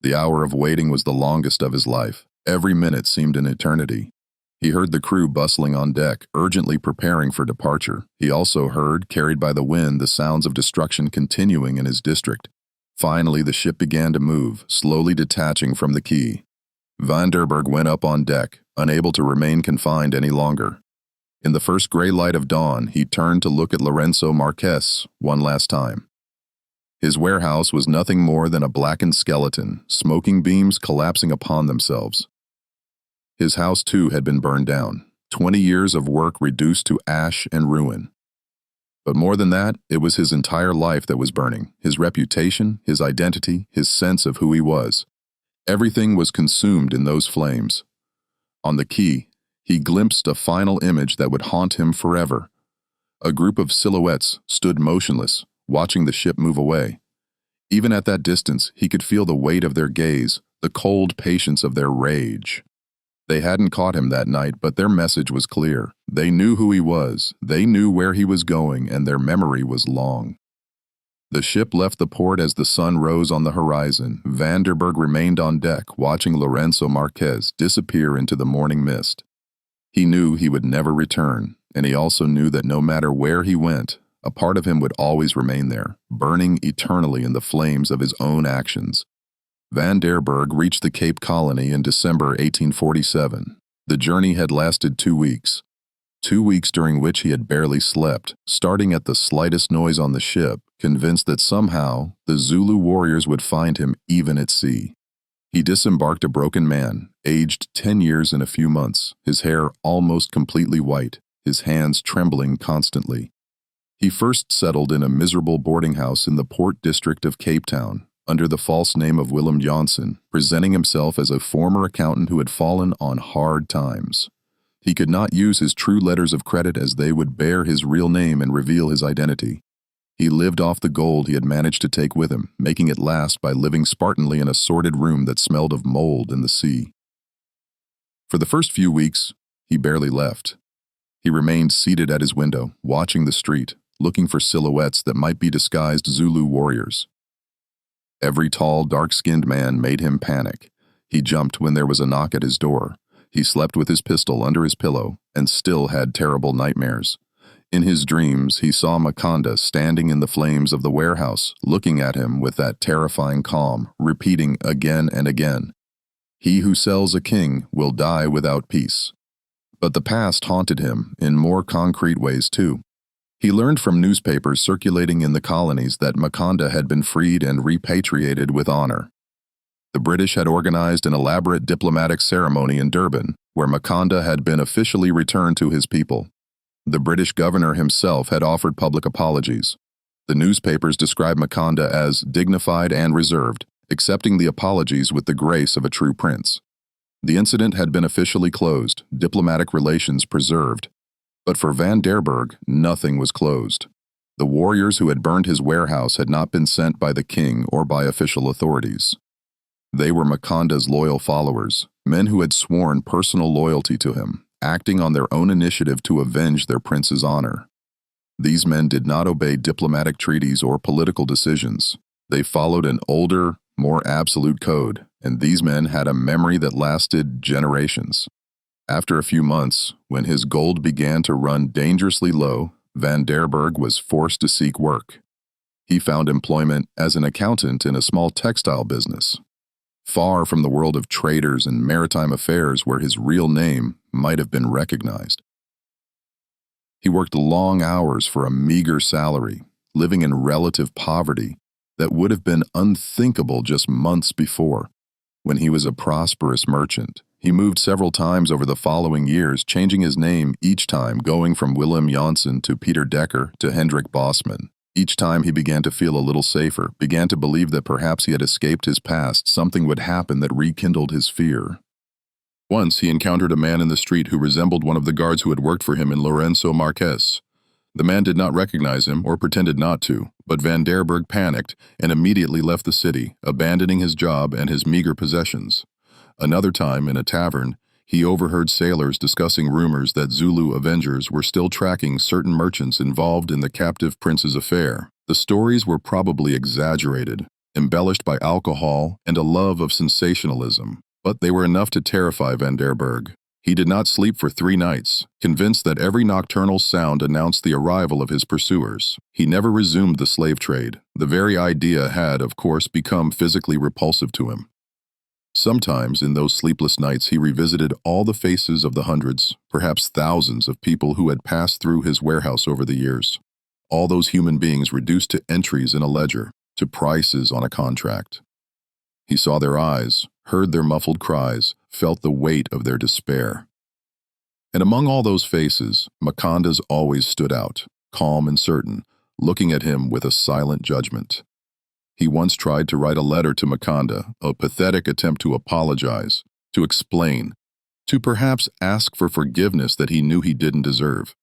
The hour of waiting was the longest of his life. Every minute seemed an eternity. He heard the crew bustling on deck, urgently preparing for departure. He also heard, carried by the wind, the sounds of destruction continuing in his district. Finally, the ship began to move, slowly detaching from the quay. Van der Berg went up on deck, unable to remain confined any longer. In the first gray light of dawn, he turned to look at Lourenço Marques one last time. His warehouse was nothing more than a blackened skeleton, smoking beams collapsing upon themselves. His house, too, had been burned down, 20 years of work reduced to ash and ruin. But more than that, it was his entire life that was burning, his reputation, his identity, his sense of who he was. Everything was consumed in those flames. On the quay, he glimpsed a final image that would haunt him forever. A group of silhouettes stood motionless, watching the ship move away. Even at that distance, he could feel the weight of their gaze, the cold patience of their rage. They hadn't caught him that night, but their message was clear. They knew who he was, they knew where he was going, and their memory was long. The ship left the port as the sun rose on the horizon. Van der Berg remained on deck, watching Lourenço Marques disappear into the morning mist. He knew he would never return, and he also knew that no matter where he went, A part of him would always remain there, burning eternally in the flames of his own actions. Van der Berg reached the Cape Colony in December 1847. The journey had lasted 2 weeks. 2 weeks during which he had barely slept, starting at the slightest noise on the ship, convinced that somehow the Zulu warriors would find him even at sea. He disembarked a broken man, aged 10 years and a few months, his hair almost completely white, his hands trembling constantly. He first settled in a miserable boarding house in the Port District of Cape Town, under the false name of Willem Johnson, presenting himself as a former accountant who had fallen on hard times. He could not use his true letters of credit as they would bear his real name and reveal his identity. He lived off the gold he had managed to take with him, making it last by living Spartanly in a sordid room that smelled of mold and the sea. For the first few weeks, he barely left. He remained seated at his window, watching the street, looking for silhouettes that might be disguised Zulu warriors. Every tall, dark-skinned man made him panic. He jumped when there was a knock at his door. He slept with his pistol under his pillow and still had terrible nightmares. In his dreams, he saw Makonda standing in the flames of the warehouse, looking at him with that terrifying calm, repeating again and again, "He who sells a king will die without peace." But the past haunted him in more concrete ways too. He learned from newspapers circulating in the colonies that Makonda had been freed and repatriated with honor. The British had organized an elaborate diplomatic ceremony in Durban, where Makonda had been officially returned to his people. The British governor himself had offered public apologies. The newspapers described Makonda as dignified and reserved, accepting the apologies with the grace of a true prince. The incident had been officially closed, diplomatic relations preserved. But for Van der Berg, nothing was closed. The warriors who had burned his warehouse had not been sent by the king or by official authorities. They were Makonda's loyal followers, men who had sworn personal loyalty to him, acting on their own initiative to avenge their prince's honor. These men did not obey diplomatic treaties or political decisions. They followed an older, more absolute code, and these men had a memory that lasted generations. After a few months, when his gold began to run dangerously low, Van der Berg was forced to seek work. He found employment as an accountant in a small textile business, far from the world of traders and maritime affairs where his real name might have been recognized. He worked long hours for a meager salary, living in relative poverty that would have been unthinkable just months before. When he was a prosperous merchant, he moved several times over the following years, changing his name each time, going from Willem Janssen to Peter Decker to Hendrik Bosman. Each time he began to feel a little safer, began to believe that perhaps he had escaped his past, something would happen that rekindled his fear. Once he encountered a man in the street who resembled one of the guards who had worked for him in Lourenço Marques. The man did not recognize him or pretended not to, but Van der Berg panicked and immediately left the city, abandoning his job and his meager possessions. Another time, in a tavern, he overheard sailors discussing rumors that Zulu avengers were still tracking certain merchants involved in the captive prince's affair. The stories were probably exaggerated, embellished by alcohol and a love of sensationalism, but they were enough to terrify Van der Berg. He did not sleep for 3 nights, convinced that every nocturnal sound announced the arrival of his pursuers. He never resumed the slave trade. The very idea had, of course, become physically repulsive to him. Sometimes, in those sleepless nights, he revisited all the faces of the hundreds, perhaps thousands of people who had passed through his warehouse over the years. All those human beings reduced to entries in a ledger, to prices on a contract. He saw their eyes, heard their muffled cries, felt the weight of their despair. And among all those faces, Makonda's always stood out, calm and certain, looking at him with a silent judgment. He once tried to write a letter to Makonda, a pathetic attempt to apologize, to explain, to perhaps ask for forgiveness that he knew he didn't deserve.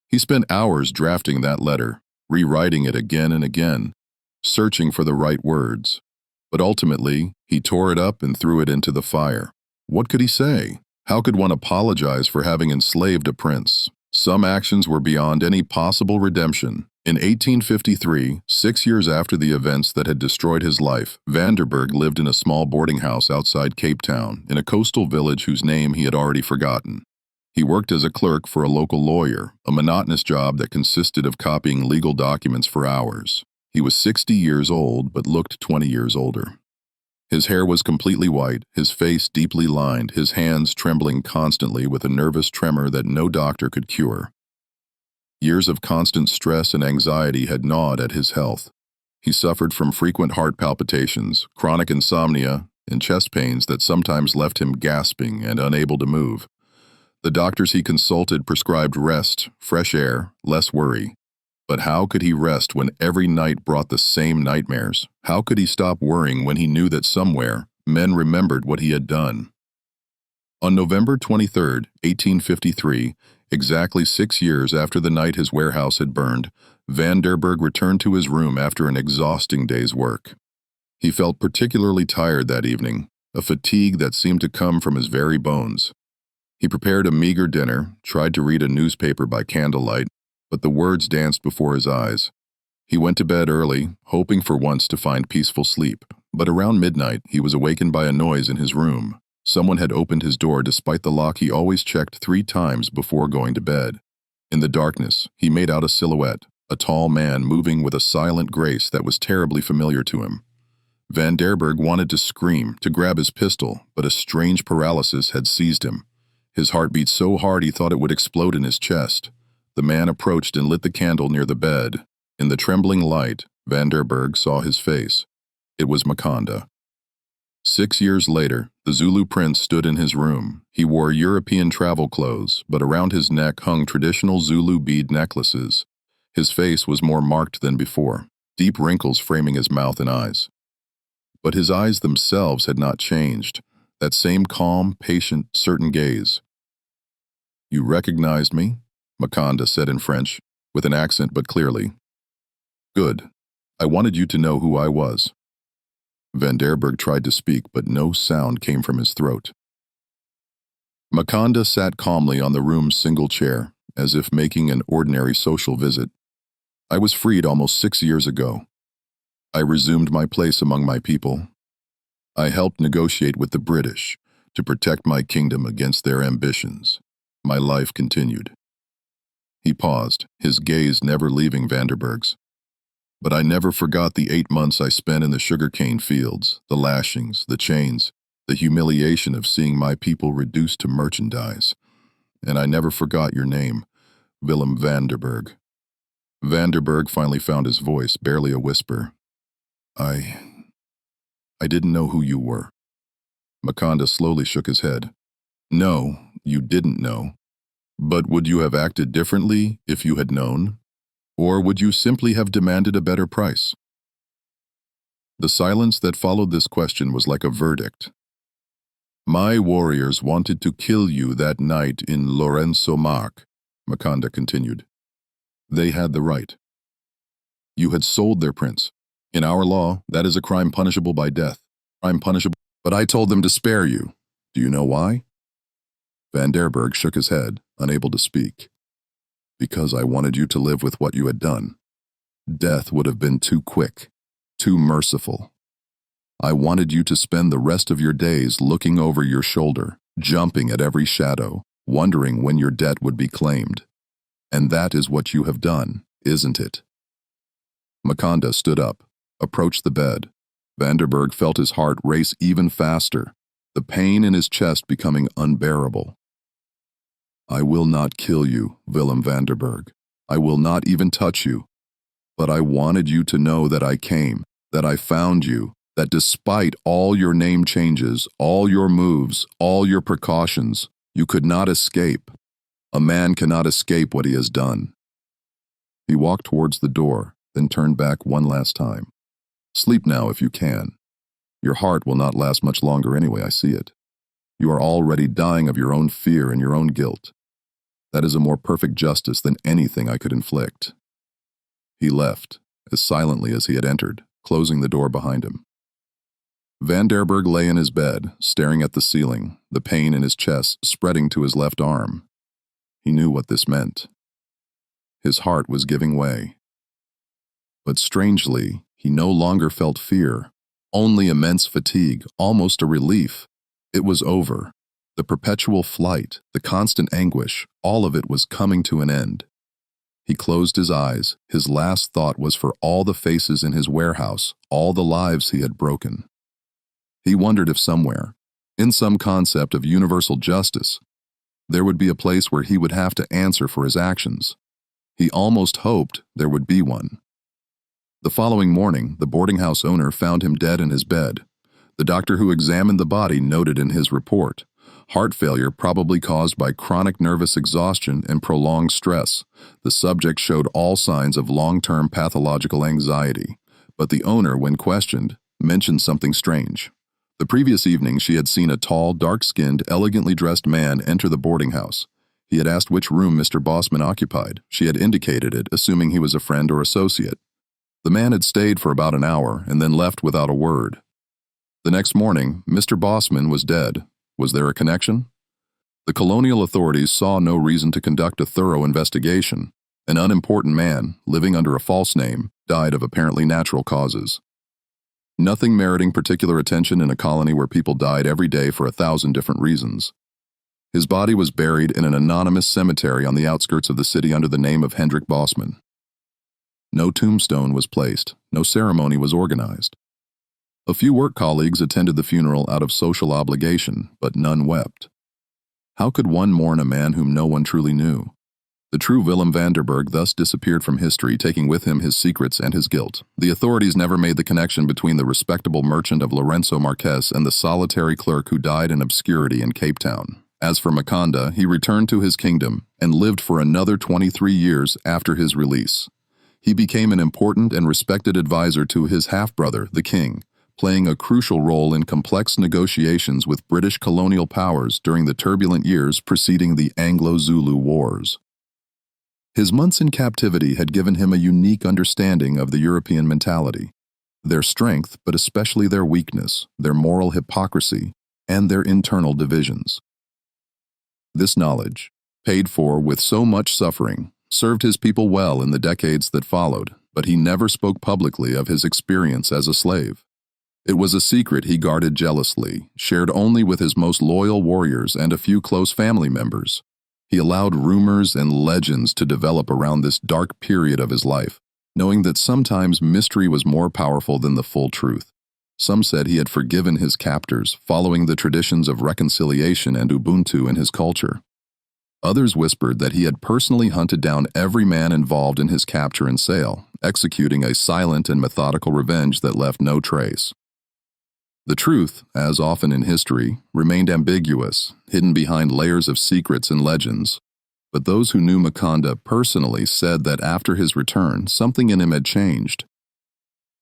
He spent hours drafting that letter, rewriting it again and again, searching for the right words. But ultimately, he tore it up and threw it into the fire. What could he say? How could one apologize for having enslaved a prince? Some actions were beyond any possible redemption. In 1853, 6 years after the events that had destroyed his life, Van der Berg lived in a small boarding house outside Cape Town, in a coastal village whose name he had already forgotten. He worked as a clerk for a local lawyer, a monotonous job that consisted of copying legal documents for hours. He was 60 years old, but looked 20 years older. His hair was completely white, his face deeply lined, his hands trembling constantly with a nervous tremor that no doctor could cure. Years of constant stress and anxiety had gnawed at his health. He suffered from frequent heart palpitations, chronic insomnia, and chest pains that sometimes left him gasping and unable to move. The doctors he consulted prescribed rest, fresh air, less worry. But how could he rest when every night brought the same nightmares? How could he stop worrying when he knew that somewhere men remembered what he had done? On November 23, 1853, exactly 6 years after the night his warehouse had burned, Van der Berg returned to his room after an exhausting day's work. He felt particularly tired that evening, a fatigue that seemed to come from his very bones. He prepared a meager dinner, tried to read a newspaper by candlelight, but the words danced before his eyes. He went to bed early, hoping for once to find peaceful sleep, but around midnight he was awakened by a noise in his room. Someone had opened his door despite the lock he always checked 3 times before going to bed. In the darkness, he made out a silhouette, a tall man moving with a silent grace that was terribly familiar to him. Van der Berg wanted to scream, to grab his pistol, but a strange paralysis had seized him. His heart beat so hard he thought it would explode in his chest. The man approached and lit the candle near the bed. In the trembling light, Van der Berg saw his face. It was Makonda. 6 years later, the Zulu prince stood in his room. He wore European travel clothes, but around his neck hung traditional Zulu bead necklaces. His face was more marked than before, deep wrinkles framing his mouth and eyes. But his eyes themselves had not changed, that same calm, patient, certain gaze. "You recognized me?" Makonda said in French, with an accent but clearly. "Good. I wanted you to know who I was." Van der Berg tried to speak, but no sound came from his throat. Makonda sat calmly on the room's single chair, as if making an ordinary social visit. "I was freed almost 6 years ago. I resumed my place among my people. I helped negotiate with the British to protect my kingdom against their ambitions. My life continued." He paused, his gaze never leaving Van der Berg's. "But I never forgot the 8 months I spent in the sugarcane fields, the lashings, the chains, the humiliation of seeing my people reduced to merchandise. And I never forgot your name, Willem van der Berg." Van der Berg finally found his voice, barely a whisper. I didn't know who you were." Makonda slowly shook his head. "No, you didn't know. But would you have acted differently if you had known? Or would you simply have demanded a better price?" The silence that followed this question was like a verdict. "My warriors wanted to kill you that night in Lorenzo Mark," Makonda continued. "They had the right. You had sold their prince. In our law, that is a crime punishable by death. But I told them to spare you. Do you know why?" Van der Berg shook his head, unable to speak. "Because I wanted you to live with what you had done. Death would have been too quick, too merciful. I wanted you to spend the rest of your days looking over your shoulder, jumping at every shadow, wondering when your debt would be claimed. And that is what you have done, isn't it?" Makonda stood up, approached the bed. Van der Berg felt his heart race even faster, the pain in his chest becoming unbearable. "I will not kill you, Willem van der Berg. I will not even touch you. But I wanted you to know that I came, that I found you, that despite all your name changes, all your moves, all your precautions, you could not escape. A man cannot escape what he has done." He walked towards the door, then turned back one last time. "Sleep now if you can. Your heart will not last much longer anyway, I see it. You are already dying of your own fear and your own guilt. That is a more perfect justice than anything I could inflict." He left, as silently as he had entered, closing the door behind him. Van der Berg lay in his bed, staring at the ceiling, the pain in his chest spreading to his left arm. He knew what this meant. His heart was giving way. But strangely, he no longer felt fear, only immense fatigue, almost a relief. It was over. The perpetual flight, the constant anguish, all of it was coming to an end. He closed his eyes. His last thought was for all the faces in his warehouse, all the lives he had broken. He wondered if somewhere, in some concept of universal justice, there would be a place where he would have to answer for his actions. He almost hoped there would be one. The following morning, the boarding house owner found him dead in his bed. The doctor who examined the body noted in his report, heart failure probably caused by chronic nervous exhaustion and prolonged stress. The subject showed all signs of long-term pathological anxiety, but the owner, when questioned, mentioned something strange. The previous evening, she had seen a tall, dark-skinned, elegantly dressed man enter the boarding house. He had asked which room Mr. Bossman occupied. She had indicated it, assuming he was a friend or associate. The man had stayed for about an hour and then left without a word. The next morning, Mr. Bossman was dead. Was there a connection? The colonial authorities saw no reason to conduct a thorough investigation. An unimportant man, living under a false name, died of apparently natural causes. Nothing meriting particular attention in a colony where people died every day for 1,000 different reasons. His body was buried in an anonymous cemetery on the outskirts of the city under the name of Hendrik Bossman. No tombstone was placed, no ceremony was organized. A few work colleagues attended the funeral out of social obligation, but none wept. How could one mourn a man whom no one truly knew? The true Willem Vanderburg thus disappeared from history, taking with him his secrets and his guilt. The authorities never made the connection between the respectable merchant of Lourenço Marques and the solitary clerk who died in obscurity in Cape Town. As for Maconda, he returned to his kingdom and lived for another 23 years after his release. He became an important and respected advisor to his half-brother, the king, playing a crucial role in complex negotiations with British colonial powers during the turbulent years preceding the Anglo-Zulu Wars. His months in captivity had given him a unique understanding of the European mentality, their strength, but especially their weakness, their moral hypocrisy, and their internal divisions. This knowledge, paid for with so much suffering, served his people well in the decades that followed, but he never spoke publicly of his experience as a slave. It was a secret he guarded jealously, shared only with his most loyal warriors and a few close family members. He allowed rumors and legends to develop around this dark period of his life, knowing that sometimes mystery was more powerful than the full truth. Some said he had forgiven his captors, following the traditions of reconciliation and Ubuntu in his culture. Others whispered that he had personally hunted down every man involved in his capture and sale, executing a silent and methodical revenge that left no trace. The truth, as often in history, remained ambiguous, hidden behind layers of secrets and legends. But those who knew Maconda personally said that after his return, something in him had changed.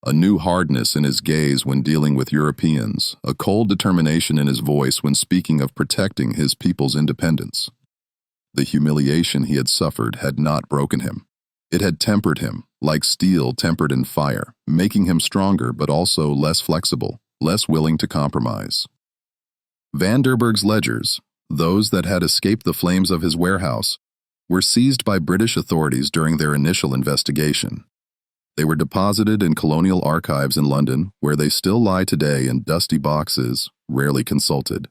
A new hardness in his gaze when dealing with Europeans, a cold determination in his voice when speaking of protecting his people's independence. The humiliation he had suffered had not broken him. It had tempered him, like steel tempered in fire, making him stronger but also less flexible, less willing to compromise. Vanderburg's ledgers, those that had escaped the flames of his warehouse, were seized by British authorities during their initial investigation. They were deposited in colonial archives in London, where they still lie today in dusty boxes, rarely consulted.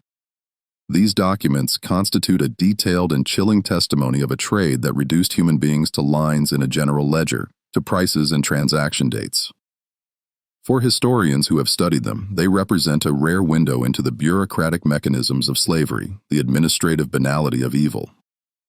These documents constitute a detailed and chilling testimony of a trade that reduced human beings to lines in a general ledger, to prices and transaction dates. For historians who have studied them, they represent a rare window into the bureaucratic mechanisms of slavery, the administrative banality of evil.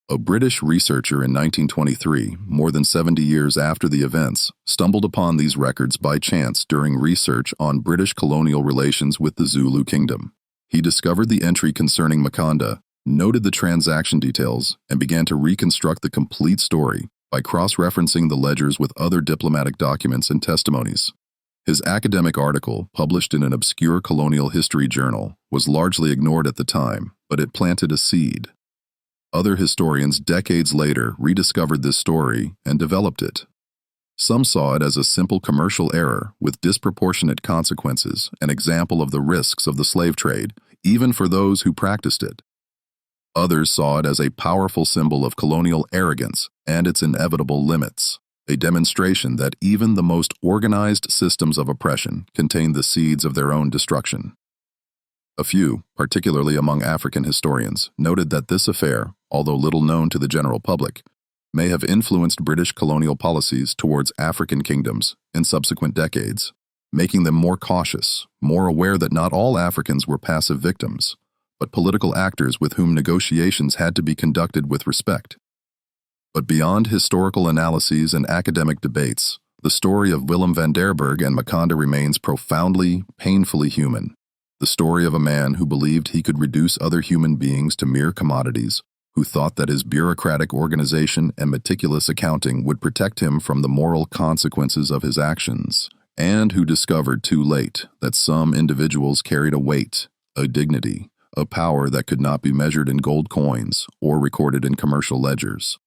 A British researcher in 1923, more than 70 years after the events, stumbled upon these records by chance during research on British colonial relations with the Zulu kingdom. He discovered the entry concerning Maconda, noted the transaction details, and began to reconstruct the complete story by cross-referencing the ledgers with other diplomatic documents and testimonies. His academic article, published in an obscure colonial history journal, was largely ignored at the time, but it planted a seed. Other historians decades later rediscovered this story and developed it. Some saw it as a simple commercial error with disproportionate consequences, an example of the risks of the slave trade, even for those who practiced it. Others saw it as a powerful symbol of colonial arrogance and its inevitable limits, a demonstration that even the most organized systems of oppression contain the seeds of their own destruction. A few, particularly among African historians, noted that this affair, although little known to the general public, may have influenced British colonial policies towards African kingdoms in subsequent decades, making them more cautious, more aware that not all Africans were passive victims, but political actors with whom negotiations had to be conducted with respect. But beyond historical analyses and academic debates, the story of Willem van der Berg and Makonda remains profoundly, painfully human. The story of a man who believed he could reduce other human beings to mere commodities, who thought that his bureaucratic organization and meticulous accounting would protect him from the moral consequences of his actions, and who discovered too late that some individuals carried a weight, a dignity, a power that could not be measured in gold coins or recorded in commercial ledgers.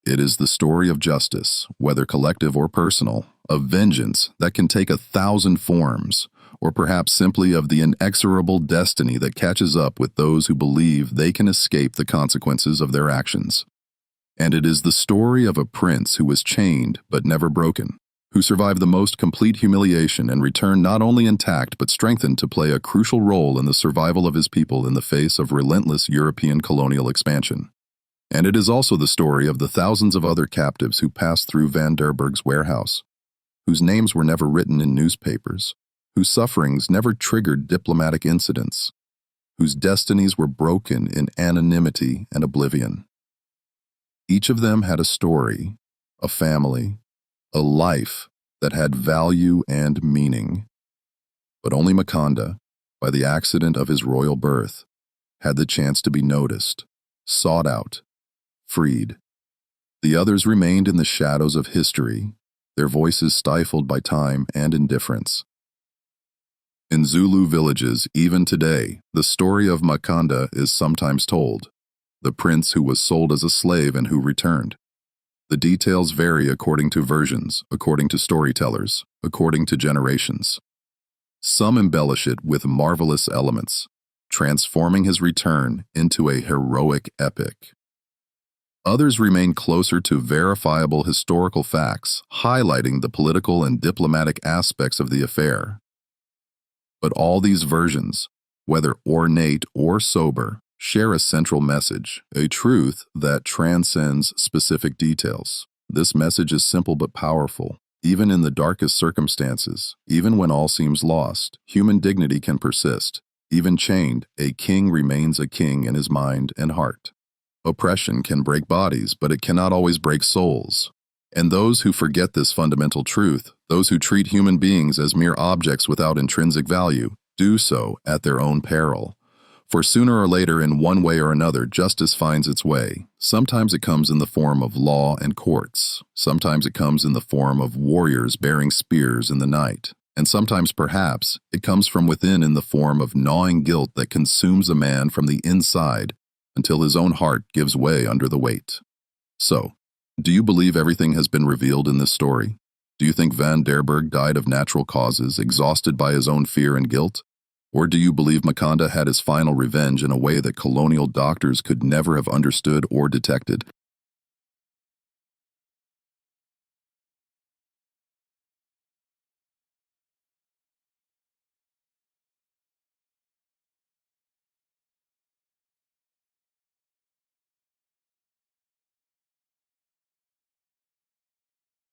It is the story of justice, whether collective or personal, of vengeance that can take 1,000 forms, or perhaps simply of the inexorable destiny that catches up with those who believe they can escape the consequences of their actions. And it is the story of a prince who was chained but never broken, who survived the most complete humiliation and returned not only intact but strengthened to play a crucial role in the survival of his people in the face of relentless European colonial expansion. And it is also the story of the thousands of other captives who passed through Van der Berg's warehouse, whose names were never written in newspapers, whose sufferings never triggered diplomatic incidents, whose destinies were broken in anonymity and oblivion. Each of them had a story, a family, a life that had value and meaning. But only Makonda, by the accident of his royal birth, had the chance to be noticed, sought out, freed. The others remained in the shadows of history, their voices stifled by time and indifference. In Zulu villages, even today, the story of Makonda is sometimes told, the prince who was sold as a slave and who returned. The details vary according to versions, according to storytellers, according to generations. Some embellish it with marvelous elements, transforming his return into a heroic epic. Others remain closer to verifiable historical facts, highlighting the political and diplomatic aspects of the affair. But all these versions, whether ornate or sober, share a central message, a truth that transcends specific details. This message is simple but powerful. Even in the darkest circumstances, even when all seems lost, human dignity can persist. Even chained, a king remains a king in his mind and heart. Oppression can break bodies, but it cannot always break souls. And those who forget this fundamental truth, those who treat human beings as mere objects without intrinsic value, do so at their own peril. For sooner or later, in one way or another, justice finds its way. Sometimes it comes in the form of law and courts. Sometimes it comes in the form of warriors bearing spears in the night. And sometimes, perhaps, it comes from within in the form of gnawing guilt that consumes a man from the inside until his own heart gives way under the weight. So, do you believe everything has been revealed in this story? Do you think Van der Berg died of natural causes, exhausted by his own fear and guilt? Or do you believe Makonda had his final revenge in a way that colonial doctors could never have understood or detected?